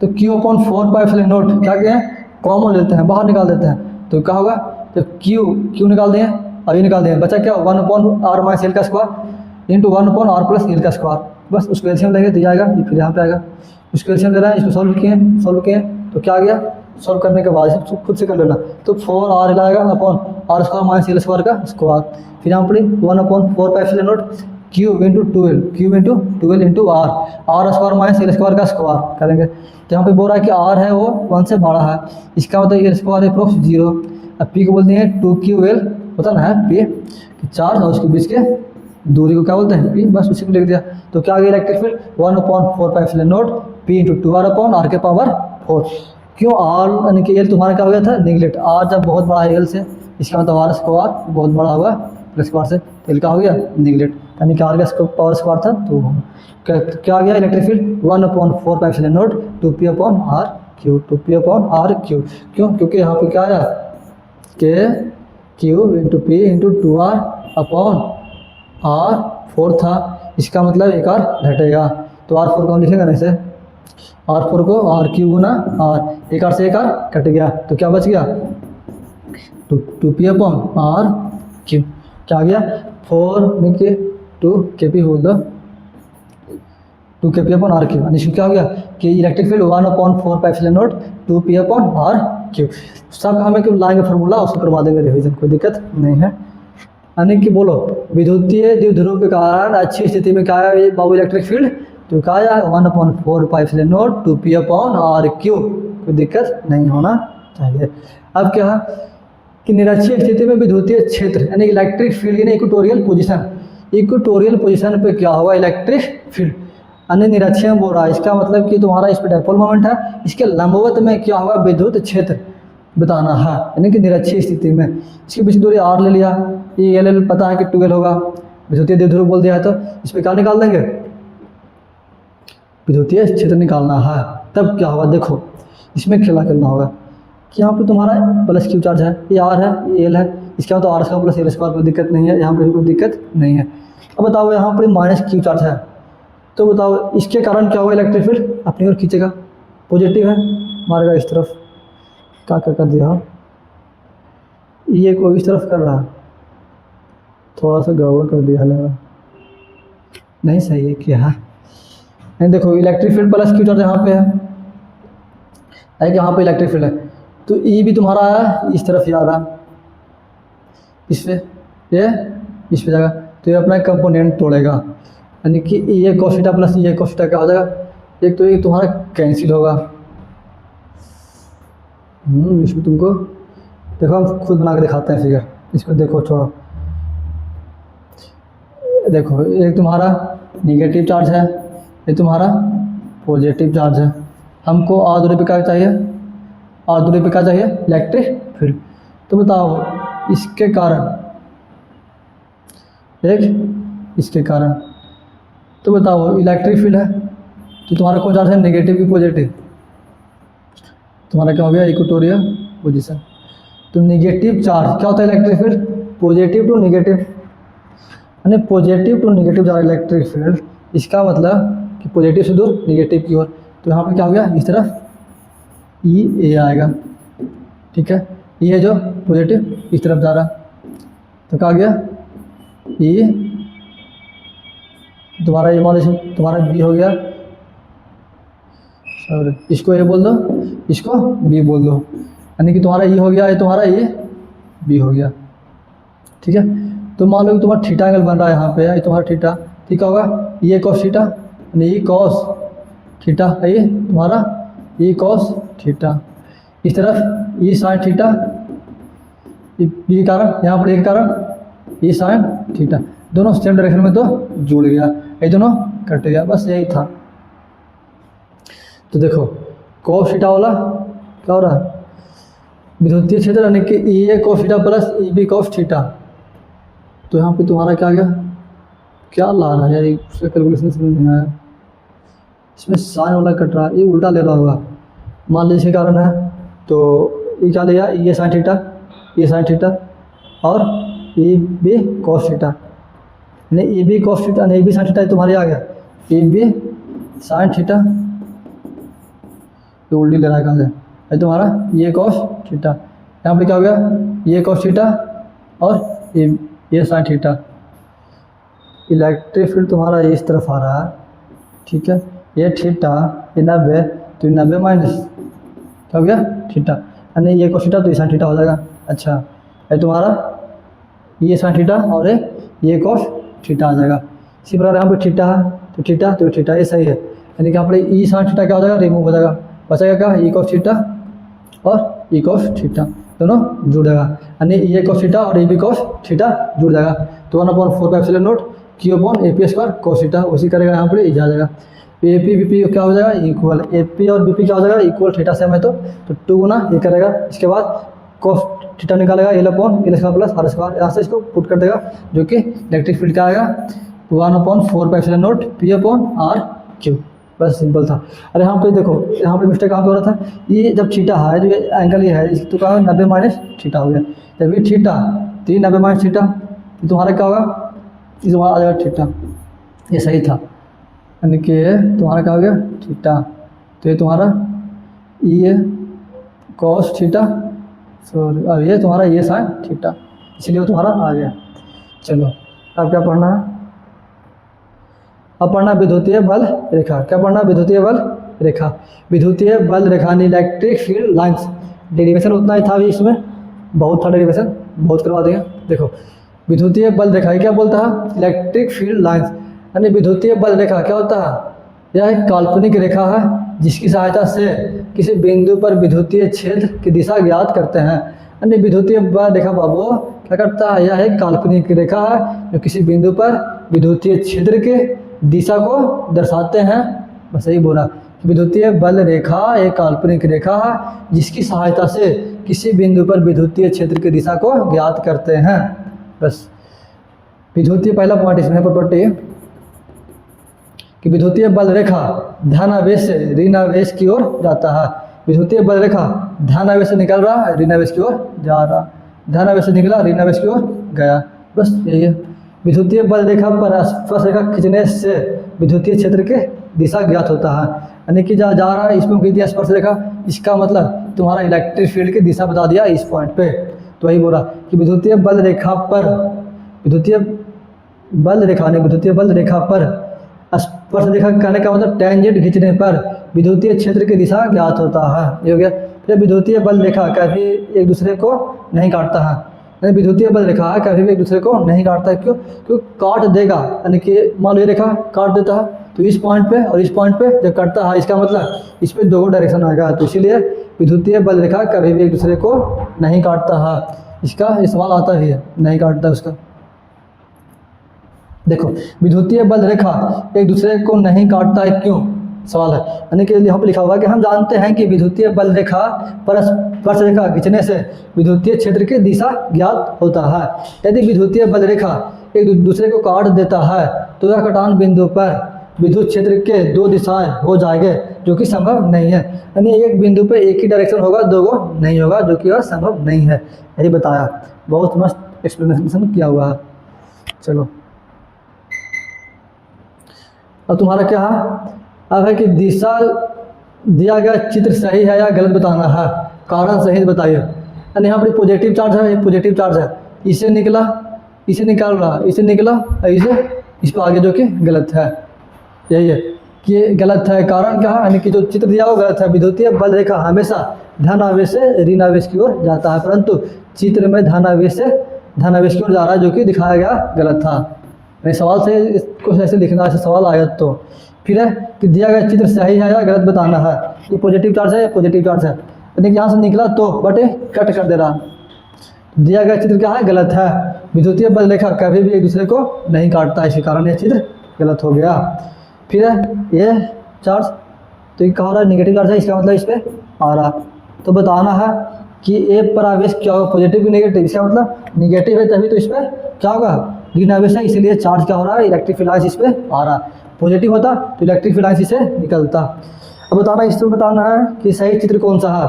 तो क्यू अपॉन 4 का एप्सिलॉन नॉट क्या किए हैं, कॉमन लेते हैं, बाहर निकाल देते हैं, तो क्या होगा, तो क्यू निकाल दें और ये निकाल दें, बचा क्या 1/r माइनस एल का square into 1/r plus L का स्क्वायर। बस उसको एलसीएम लेंगे तो ये आएगा, ये फिर यहाँ पे आएगा। उसको एलसीएम ले रहा है, इसको सॉल्व किए तो क्या आ गया, सॉल्व करने के बाद सब खुद से कर लेना। तो 4r आएगा upon R square minus L square का स्क्वायर। फिर यहाँ पर 1/4 का epsilon naught Q into 12 into R square minus L square का स्क्वायर करेंगे। तो यहाँ पे बोल रहा है कि आर है वो 1 से बड़ा है, इसका मतलब एल स्क्वायर अप्रोक्स 0। अब पी को बोलते हैं 2QL, होता ना है पी चार्ज और उसके बीच के दूरी को क्या बोलते हैं पी, बस उसी को लिख दिया। तो क्या आ गया इलेक्ट्रिक फील्ड 1/4 का epsilon naught P into 2r upon R के पावर 4। क्यों आर यानी कि एल तुम्हारा क्या हो गया था निगलेक्ट, आर जब बहुत बड़ा है एल से, इसका मतलब आर स्क्वायर बहुत बड़ा होगा प्लस स्क्वायर से, एल का हो गया निगलेक्ट, यानी कि आर का पावर स्क्वायर था। तो क्या आ गया इलेक्ट्रिक फील्ड 1/4 का epsilon naught 2p upon R cube, 2p upon R cube. क्यों, क्योंकि यहाँ पे क्या आया K Q into P into 2r upon R 4 था, इसका मतलब एक आर घटेगा, तो R4 को हम लिखेंगे ना ऐसे, R4 को आर क्यू गुना आर, एक आर से एक आर कट गया, तो क्या बच गया 2p अपॉन आर क्यू। क्या आ गया 4 में के 2kp बोल दो, 2kp अपॉन आर क्यू। यानी क्या हो गया कि इलेक्ट्रिक फील्ड 1/4 का epsilon naught 2p upon R cube. सब हमें क्यों लाएंगे फार्मूला, उसको करवा देंगे रिवीजन, कोई दिक्कत नहीं है। यानी कि बोलो विद्युतीय द्विध्रुव के कारण अच्छी स्थिति में क्या है बाबू इलेक्ट्रिक फील्ड, तो क्या आया 1/4πε0 2p/r क्यू, कोई दिक्कत नहीं होना चाहिए। अब क्या है कि निरक्षीय स्थिति में विद्युतीय क्षेत्र यानी इलेक्ट्रिक फील्ड यानी इक्वेटोरियल पोजीशन, इक्वेटोरियल पोजीशन पे क्या होगा इलेक्ट्रिक फील्ड, यानी निरक्षीय में बोल रहा है, इसका मतलब कि तुम्हारा इस पर डायपोल मोमेंट है, इसके लंबवत में क्या होगा विद्युत क्षेत्र बताना है, यानी कि निरक्षीय स्थिति में। इसकी बीच दूरी r ले लिया, ये l पता है कि 2l होगा, विद्युतीय द्विध्रुव बोल दिया है तो इस पर क्या निकाल देंगे, विद्युतीय क्षेत्र निकालना है। तब क्या होगा देखो इसमें खेला करना होगा कि यहाँ पे तुम्हारा प्लस क्यू चार्ज है, ये r है ये l है, इसके बाद तो r square plus l square कोई दिक्कत नहीं है, यहाँ पे कोई दिक्कत नहीं है। अब बताओ यहाँ पर माइनस क्यू चार्ज है, तो बताओ इसके कारण क्या होगा इलेक्ट्रिक फील्ड अपनी ओर खींचेगा, पॉजिटिव है मारेगा इस तरफ, क्या क्या कर दिया ये को इस तरफ कर रहा, थोड़ा सा गड़बड़ कर दिया लगा, नहीं सही है क्या है नहीं। देखो electric field plus Q charge यहाँ पे है कि यहाँ पे इलेक्ट्रिक फील्ड है, तो ई भी तुम्हारा है इस तरफ जा रहा, इस पे ये इस पे जाएगा, तो ये अपना कंपोनेंट तोड़ेगा, यानी कि ये cos थीटा प्लस ये cos थीटा क्या हो जाएगा, एक तो ये तुम्हारा कैंसिल होगा। इसमें तुमको देखो हम खुद बना के दिखाते हैं फिगर, इसको देखो छोड़ो, देखो एक तुम्हारा निगेटिव चार्ज है, ये तुम्हारा पॉजिटिव चार्ज है, हमको r दूरी पे क्या चाहिए, r दूरी पे क्या चाहिए इलेक्ट्रिक फील्ड। तो बताओ इसके कारण एक इसके कारण, तो बताओ इलेक्ट्रिक फील्ड है तो तुम्हारा कौन चार्ज है नेगेटिव की पॉजिटिव, तुम्हारा क्या हो गया इक्वेटोरियल पोजीशन। तो नेगेटिव चार्ज क्या होता है electric field, positive to negative, यानी पॉजिटिव टू नेगेटिव जा रहा है इलेक्ट्रिक फील्ड, इसका मतलब कि पॉजिटिव से दूर नेगेटिव की ओर, तो यहाँ पे क्या हो गया इस तरफ ई ए आएगा, ठीक है, ये है जो पॉजिटिव इस तरफ जा रहा, तो क्या आ गया ये तुम्हारा ये मान लीजिए तुम्हारा बी हो गया, और इसको ए बोल दो इसको बी बोल दो, यानी कि तुम्हारा ई हो गया, ये तुम्हारा ये बी हो गया, ठीक है। तो मान लो कि तुम्हारा थीटा एंगल बन रहा है यहाँ पे, ये तुम्हारा थीटा, ठीक होगा ये cos थीटा यानी ये cos थीटा, ये तुम्हारा ये cos थीटा, इस तरफ ये sin थीटा, बी के कारण यहाँ पर एक कारण ये sin थीटा, दोनों सेम डायरेक्शन में तो जुड़ गया, ये दोनों कट गया, बस यही था। तो देखो cos थीटा वाला क्या हो रहा है विद्युतीय क्षेत्र यानी कि E A cos theta plus E B cos theta, तो यहाँ पे तुम्हारा क्या गया, क्या ला रहा है यार उसका कैलकुलेशन समझ नहीं आया, इसमें साइन वाला कट रहा है, ये उल्टा ले रहा होगा, मान लीजिए कारण है तो ये क्या लिया ये साइन थीटा, ये साइन थीटा और ये बी cos थीटा, नहीं ये भी cos थीटा नहीं, ये भी साइन थीटा तुम्हारे आ गया, ये भी साइन थीटा, ये उल्टी ले रहा है कहाँ से, ये तुम्हारा ये cos थीटा, यहाँ पे क्या हो गया ये cos थीटा और ये साइन थीटा, इलेक्ट्रिक फील्ड तुम्हारा इस तरफ आ रहा है, ठीक है, ये थीटा ये 90, तो 90 माइनस क्या हो गया थीटा, यानी ये cos थीटा तो ये साइन थीटा हो जाएगा। अच्छा ये तुम्हारा ये साइन थीटा और ये cos थीटा आ जाएगा, इसी प्रकार यहाँ पे थीटा है तो थीटा ये सही है, यानी कि यहाँ पर ई साइन थीटा क्या हो जाएगा रिमूव हो जाएगा, बचेगा क्या ये cos थीटा और ये cos थीटा दोनों जुड़ जाएगा, यानी ये cos थीटा और ये भी cos थीटा जुड़ जाएगा, तो 1/4πε0 Q/AP² cos थीटा उसी करेगा, यहाँ पर ये आ जाएगा, ए पी बी पी क्या हो जाएगा इक्वल, ए पी और बी पी क्या हो जाएगा इक्वल, थीटा सेम है तो 2 गुना ये करेगा, इसके बाद cos थीटा निकालेगा l/l² प्लस r स्क्वायर, यहाँ से इसको पुट कर देगा जो कि इलेक्ट्रिक फील्ड का आएगा 1/4πε0 P/r/Q, बस सिंपल था। अरे यहाँ पे देखो यहाँ पे मिस्टेक कहाँ पे हो रहा था, ये जब थीटा है जो एंगल ये है तो क्या 90 माइनस थीटा हो गया, जब ये थीटा तो ये 90 माइनस थीटा, तो तुम्हारा क्या होगा ये तुम्हारा आ जाएगा थीटा, ये सही था, यानी कि तुम्हारा क्या हो गया थीटा, तो ये तुम्हारा ये cos थीटा सॉरी अब ये तुम्हारा ये साइन थीटा, इसलिए वो तुम्हारा आ गया। चलो अब क्या पढ़ना है, अब पढ़ना विद्युतीय बल रेखा, क्या पढ़ना विद्युतीय बल रेखा, विद्युतीय बल रेखा इलेक्ट्रिक फील्ड लाइन्स, डेरिवेशन उतना ही था अभी, इसमें बहुत था डेरिवेशन, बहुत करवा देंगे। देखो विद्युतीय बल रेखा क्या बोलता है, इलेक्ट्रिक फील्ड लाइन्स, यानी विद्युतीय बल रेखा क्या होता है, यह एक काल्पनिक रेखा है जिसकी सहायता से किसी बिंदु पर विद्युतीय क्षेत्र की दिशा ज्ञात करते हैं। यानी विद्युतीय बल रेखा बाबू क्या करता है, यह एक काल्पनिक रेखा है जो किसी बिंदु पर विद्युतीय क्षेत्र के दिशा को दर्शाते हैं। बस यही बोला, विद्युतीय बल रेखा एक काल्पनिक रेखा है जिसकी सहायता से किसी बिंदु पर विद्युतीय क्षेत्र की दिशा को ज्ञात करते हैं। बस विद्युतीय पहला पॉइंट इसमें प्रॉपर्टी कि विद्युतीय बल रेखा धनावेश से ऋणावेश की ओर जाता है। विद्युतीय बल रेखा धनावेश से निकल रहा है, ऋणावेश की ओर जा रहा, धनावेश से निकला, ऋणावेश की ओर गया। बस यही है। विद्युतीय बल रेखा पर स्पर्शरेखा खींचने से विद्युतीय क्षेत्र के दिशा ज्ञात होता है। यानी कि जा रहा है, इसमें खींच दिया स्पर्शरेखा, इसका मतलब तुम्हारा इलेक्ट्रिक फील्ड की दिशा बता दिया इस पॉइंट पे। तो वही बोला कि विद्युतीय बल रेखा पर, विद्युतीय बल रेखा ने विद्युतीय बल रेखा पर स्पर्शरेखा कहने का मतलब टेंजेंट खींचने पर विद्युतीय क्षेत्र की दिशा ज्ञात होता है। ये हो गया। फिर विद्युतीय बल रेखा कभी एक दूसरे को नहीं काटता है, यानी विद्युतीय बल रेखा कभी भी एक दूसरे को नहीं काटता है। क्यों? क्योंकि काट देगा, यानी कि मान लो ये रेखा काट देता है तो इस पॉइंट पे और इस पॉइंट पे जब काटता है, इसका मतलब इस पे दो डायरेक्शन आएगा, तो इसीलिए विद्युतीय बल रेखा कभी भी एक दूसरे को नहीं काटता है। इसका ये सवाल आता ही है, नहीं काटता उसका। देखो विद्युतीय बल रेखा एक दूसरे को नहीं काटता है, क्यों सवाल है। यानी कि यहाँ पर लिखा हुआ है कि हम जानते हैं कि विद्युतीय बल रेखा पर स्पर्शरेखा खींचने से विद्युतीय क्षेत्र की दिशा ज्ञात होता है। यदि विद्युतीय बल रेखा एक दूसरे को काट देता है तो यह कटान बिंदु पर विद्युत क्षेत्र के दो दिशाएं हो जाएंगे, जो कि संभव नहीं है। यानी एक बिंदु पे एक ही डायरेक्शन होगा, दो को नहीं होगा, जो कि वह संभव नहीं है। यही बताया, बहुत मस्त एक्सप्लेनेशन किया हुआ है। चलो अब तुम्हारा क्या है, अब है कि दिशा दिया गया चित्र सही है या गलत बताना है, कारण सही बताइए। यानी यहाँ पर पॉजिटिव चार्ज है, ये पॉजिटिव चार्ज है, इसे निकला, इसे निकाल रहा, इसे निकला, इसे इस पर आगे, जो कि गलत है। यही है कि ये गलत है। कारण क्या है, यानी कि जो चित्र दिया वो गलत है। विद्युतीय बल रेखा हमेशा धनावेश से ऋणावेश की ओर जाता है, परंतु चित्र में धनावेश से धनावेश की ओर जा रहा है, जो कि दिखाया गया गलत था। नहीं सवाल से इसको ऐसे लिखना, ऐसे सवाल आया तो फिर है कि दिया गया चित्र सही है या गलत बताना है। ये पॉजिटिव चार्ज है, ये पॉजिटिव चार्ज है, यानी कि यहाँ से निकला तो बटे कट कर दे रहा। दिया गया चित्र क्या है, गलत है। विद्युतीय बल रेखा कभी भी एक दूसरे को नहीं काटता, इसी कारण यह चित्र गलत हो गया। फिर है ये चार्ज, तो ये कहाँ हो रहा है, निगेटिव चार्ज है, इसका मतलब इस पर आ रहा। तो बताना है कि ए पर आवेश क्या होगा, पॉजिटिव की नेगेटिव, इसका मतलब निगेटिव है तभी तो इस पर क्या होगा, ऋण आवेश है, इसलिए चार्ज क्या हो रहा है, इलेक्ट्रिक फील्ड लाइन्स इस पर आ रहा। पॉजिटिव होता तो इलेक्ट्रिक फील्ड लाइन्स इसे निकलता। अब बताना, इसमें बताना है कि सही चित्र कौन सा है।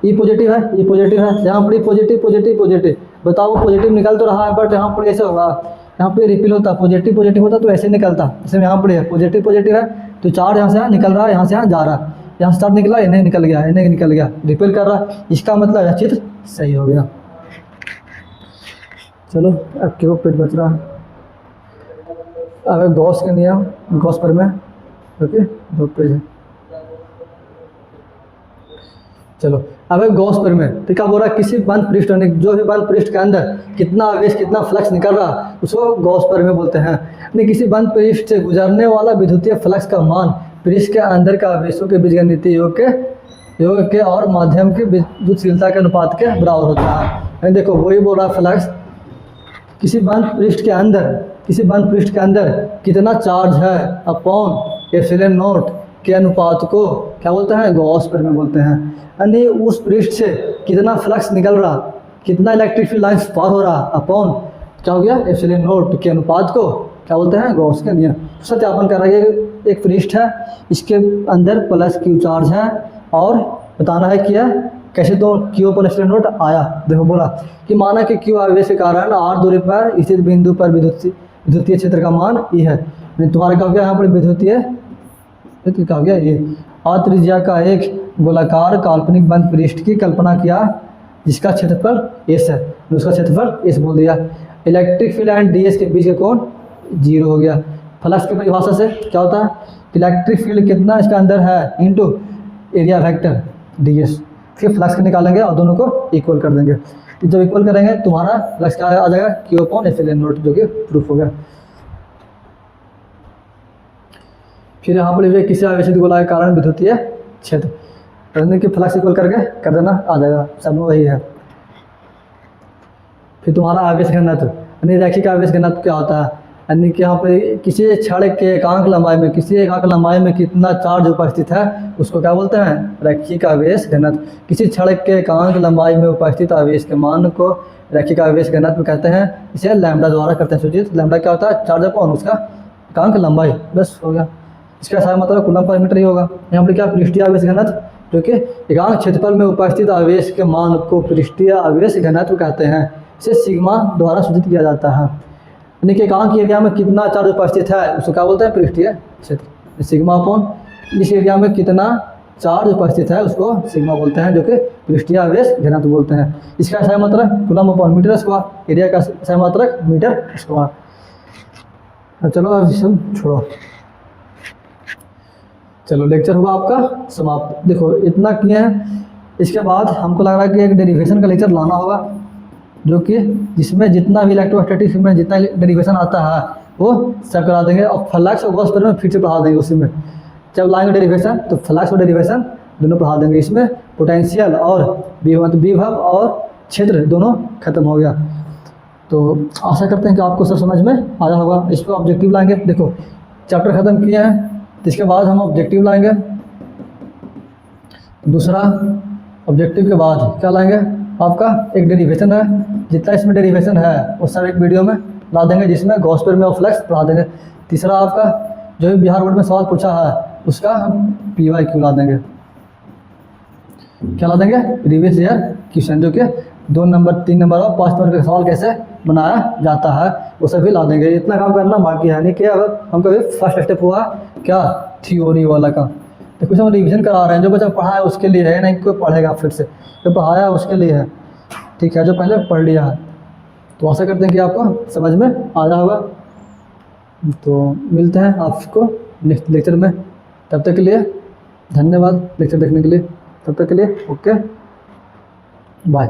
ये पॉजिटिव है, ये पॉजिटिव है, यहाँ पर पॉजिटिव पॉजिटिव पॉजिटिव, बताओ पॉजिटिव निकल तो रहा है, बट यहाँ पर ऐसे होगा, यहाँ पे रिपील होता, पॉजिटिव पॉजिटिव होता तो ऐसे निकलता। जैसे यहाँ पर है पॉजिटिव पॉजिटिव है तो चार्ज यहाँ से यहाँ निकल रहा है, यहाँ से यहाँ जा रहा है, यहाँ से चार्ज निकला, इन्हें निकल गया, इन्हें निकल गया, रिपील कर रहा है, इसका मतलब यह चित्र सही हो गया। चलो अब क्यों पेट बच रहा है। अब गॉस के नियम, गॉस पर में, ओके, दो पेज है। चलो अब गॉस पर में तो क्या बोल रहा है, किसी बंद पृष्ठ, जो भी बंद पृष्ठ के अंदर कितना आवेश कितना फ्लक्स निकल रहा उसको गॉस पर में बोलते हैं। यानी किसी बंद पृष्ठ से गुजरने वाला विद्युतीय फ्लक्स का मान पृष्ठ के अंदर के आवेशों के बीजगणितीय योग के और माध्यम के विद्युतशीलता के अनुपात के बराबर होता है। यानी देखो वही बोल रहा फ्लक्स किसी बंद पृष्ठ के अंदर कितना चार्ज है अपॉन एप्सिलॉन नॉट के अनुपात को क्या बोलते हैं, गॉस पर में बोलते हैं। यानी उस पृष्ठ से कितना फ्लक्स निकल रहा, कितना इलेक्ट्रिक फील्ड लाइन्स पार हो रहा अपॉन क्या हो गया, एप्सिलॉन नॉट के अनुपात को क्या बोलते हैं, गॉस का नियम। सत्यापन कर रहा है, एक पृष्ठ है, इसके अंदर प्लस क्यू चार्ज है और बताना है कि यह कैसे, तो क्यू पर एप्सिलॉन नॉट आया। देखो बोला कि माना कि क्यू आवेश के कारण r दूरी पर स्थित बिंदु पर विद्युतीय क्षेत्र का मान E है। तुम्हारा क्या हो गया, यहाँ पर विद्युतीय क्या हो गया, ये त्रिज्या का एक गोलाकार काल्पनिक बंद पृष्ठ की कल्पना किया जिसका क्षेत्रफल S है, उसका क्षेत्रफल S बोल दिया। इलेक्ट्रिक फील्ड एंड ds के बीच का कोण 0 हो गया। फ्लक्स की परिभाषा से क्या होता है, इलेक्ट्रिक फील्ड कितना इसका अंदर है इनटू एरिया वेक्टर ds। फिर फ्लक्स निकालेंगे और दोनों को इक्वल कर देंगे। जब इक्वल करेंगे तुम्हारा फ्लक्स क्या आ जाएगा, Q अपॉन एप्सिलॉन नॉट, जो कि प्रूफ हो गया। फिर यहाँ पर लिखिए किसी आवेशित गोला के कारण विद्युतीय क्षेत्र, रंजन की फ्लक्स इक्वल करके कर देना, आ जाएगा, सब में वही है। फिर तुम्हारा आवेश घनत्व, यानी रैखिक आवेश घनत्व क्या होता है, यानी कि यहाँ पे किसी क्षण के एकांक लंबाई में, किसी एकांक लंबाई में कितना चार्ज उपस्थित है उसको क्या बोलते हैं, रैखिक आवेश घनत्व। किसी क्षण के एकांक लंबाई में उपस्थित आवेश के मान को रैखिक आवेश घनत्व कहते हैं। इसे लैम्बडा द्वारा करते हैं सूचित। लैम्बडा क्या होता है, चार्ज अपॉन उसका एकांक लंबाई, बस हो गया। इसका सारा मतलब कूलम पर मीटर ही होगा। यहाँ पर क्या, पृष्ठीय आवेश घनत्व, जो कि एकांक क्षेत्रफल में उपस्थित आवेश के मान को पृष्ठीय आवेश घनत्व कहते हैं। इसे सिग्मा द्वारा सूचित किया जाता है, यानी कि एकांक एरिया में कितना चार्ज उपस्थित है उसको क्या बोलते हैं, पृष्ठीय क्षेत्र। सिग्मा अपॉन इस एरिया में कितना चार्ज उपस्थित है उसको सिग्मा बोलते हैं, जो कि पृष्ठीय आवेश घनत्व बोलते हैं। इसका सही मात्रक coulomb upon metre square, area का सही मात्रक मीटर स्क्वायर। चलो अब सब छोड़ो, चलो लेक्चर हुआ आपका समाप्त। देखो इतना किए हैं, इसके बाद हमको लग रहा है कि एक डेरिवेशन का लेक्चर लाना होगा, जो कि जिसमें जितना भी इलेक्ट्रोस्टैटिक्स में जितना डेरिवेशन आता है वो सब करा देंगे, और फ्लक्स और गॉस में फिर से पढ़ा देंगे। उसी में जब लाएंगे डेरिवेशन तो फ्लक्स और डेरिवेशन दोनों पढ़ा देंगे। इसमें पोटेंशियल और विभव और क्षेत्र दोनों खत्म हो गया। तो आशा करते हैं कि आपको सब समझ में आया होगा। इस पर ऑब्जेक्टिव लाएंगे। देखो चैप्टर ख़त्म किए हैं, तो इसके बाद हम ऑब्जेक्टिव लाएंगे। दूसरा ऑब्जेक्टिव के बाद क्या लाएंगे, आपका एक डेरिवेशन है, जितना इसमें डेरिवेशन है वो सब एक वीडियो में ला देंगे, जिसमें गॉस पेयर में और फ्लक्स पढ़ा देंगे। तीसरा आपका जो भी बिहार बोर्ड में सवाल पूछा है उसका हम PYQ ला देंगे। क्या ला देंगे, प्रीवियस ईयर क्वेश्चन, जो कि 2 नंबर 3 नंबर और 5 नंबर का सवाल कैसे बनाया जाता है वो सभी ला देंगे। इतना काम करना बाकी है, नहीं कि अगर हम कभी फर्स्ट स्टेप हुआ क्या थ्योरी वाला का, तो कुछ हम रिविजन करा रहे हैं। जो बच्चा पढ़ा है उसके लिए है, नहीं कोई पढ़ेगा फिर से, जो पढ़ाया है उसके लिए है, ठीक है, जो पहले पढ़ लिया है। तो आशा करते हैं कि आपको समझ में आ रहा होगा। तो मिलते हैं आपको नेक्स्ट लेक्चर में, तब तक के लिए धन्यवाद लेक्चर देखने के लिए। तब तक के लिए ओके बाय।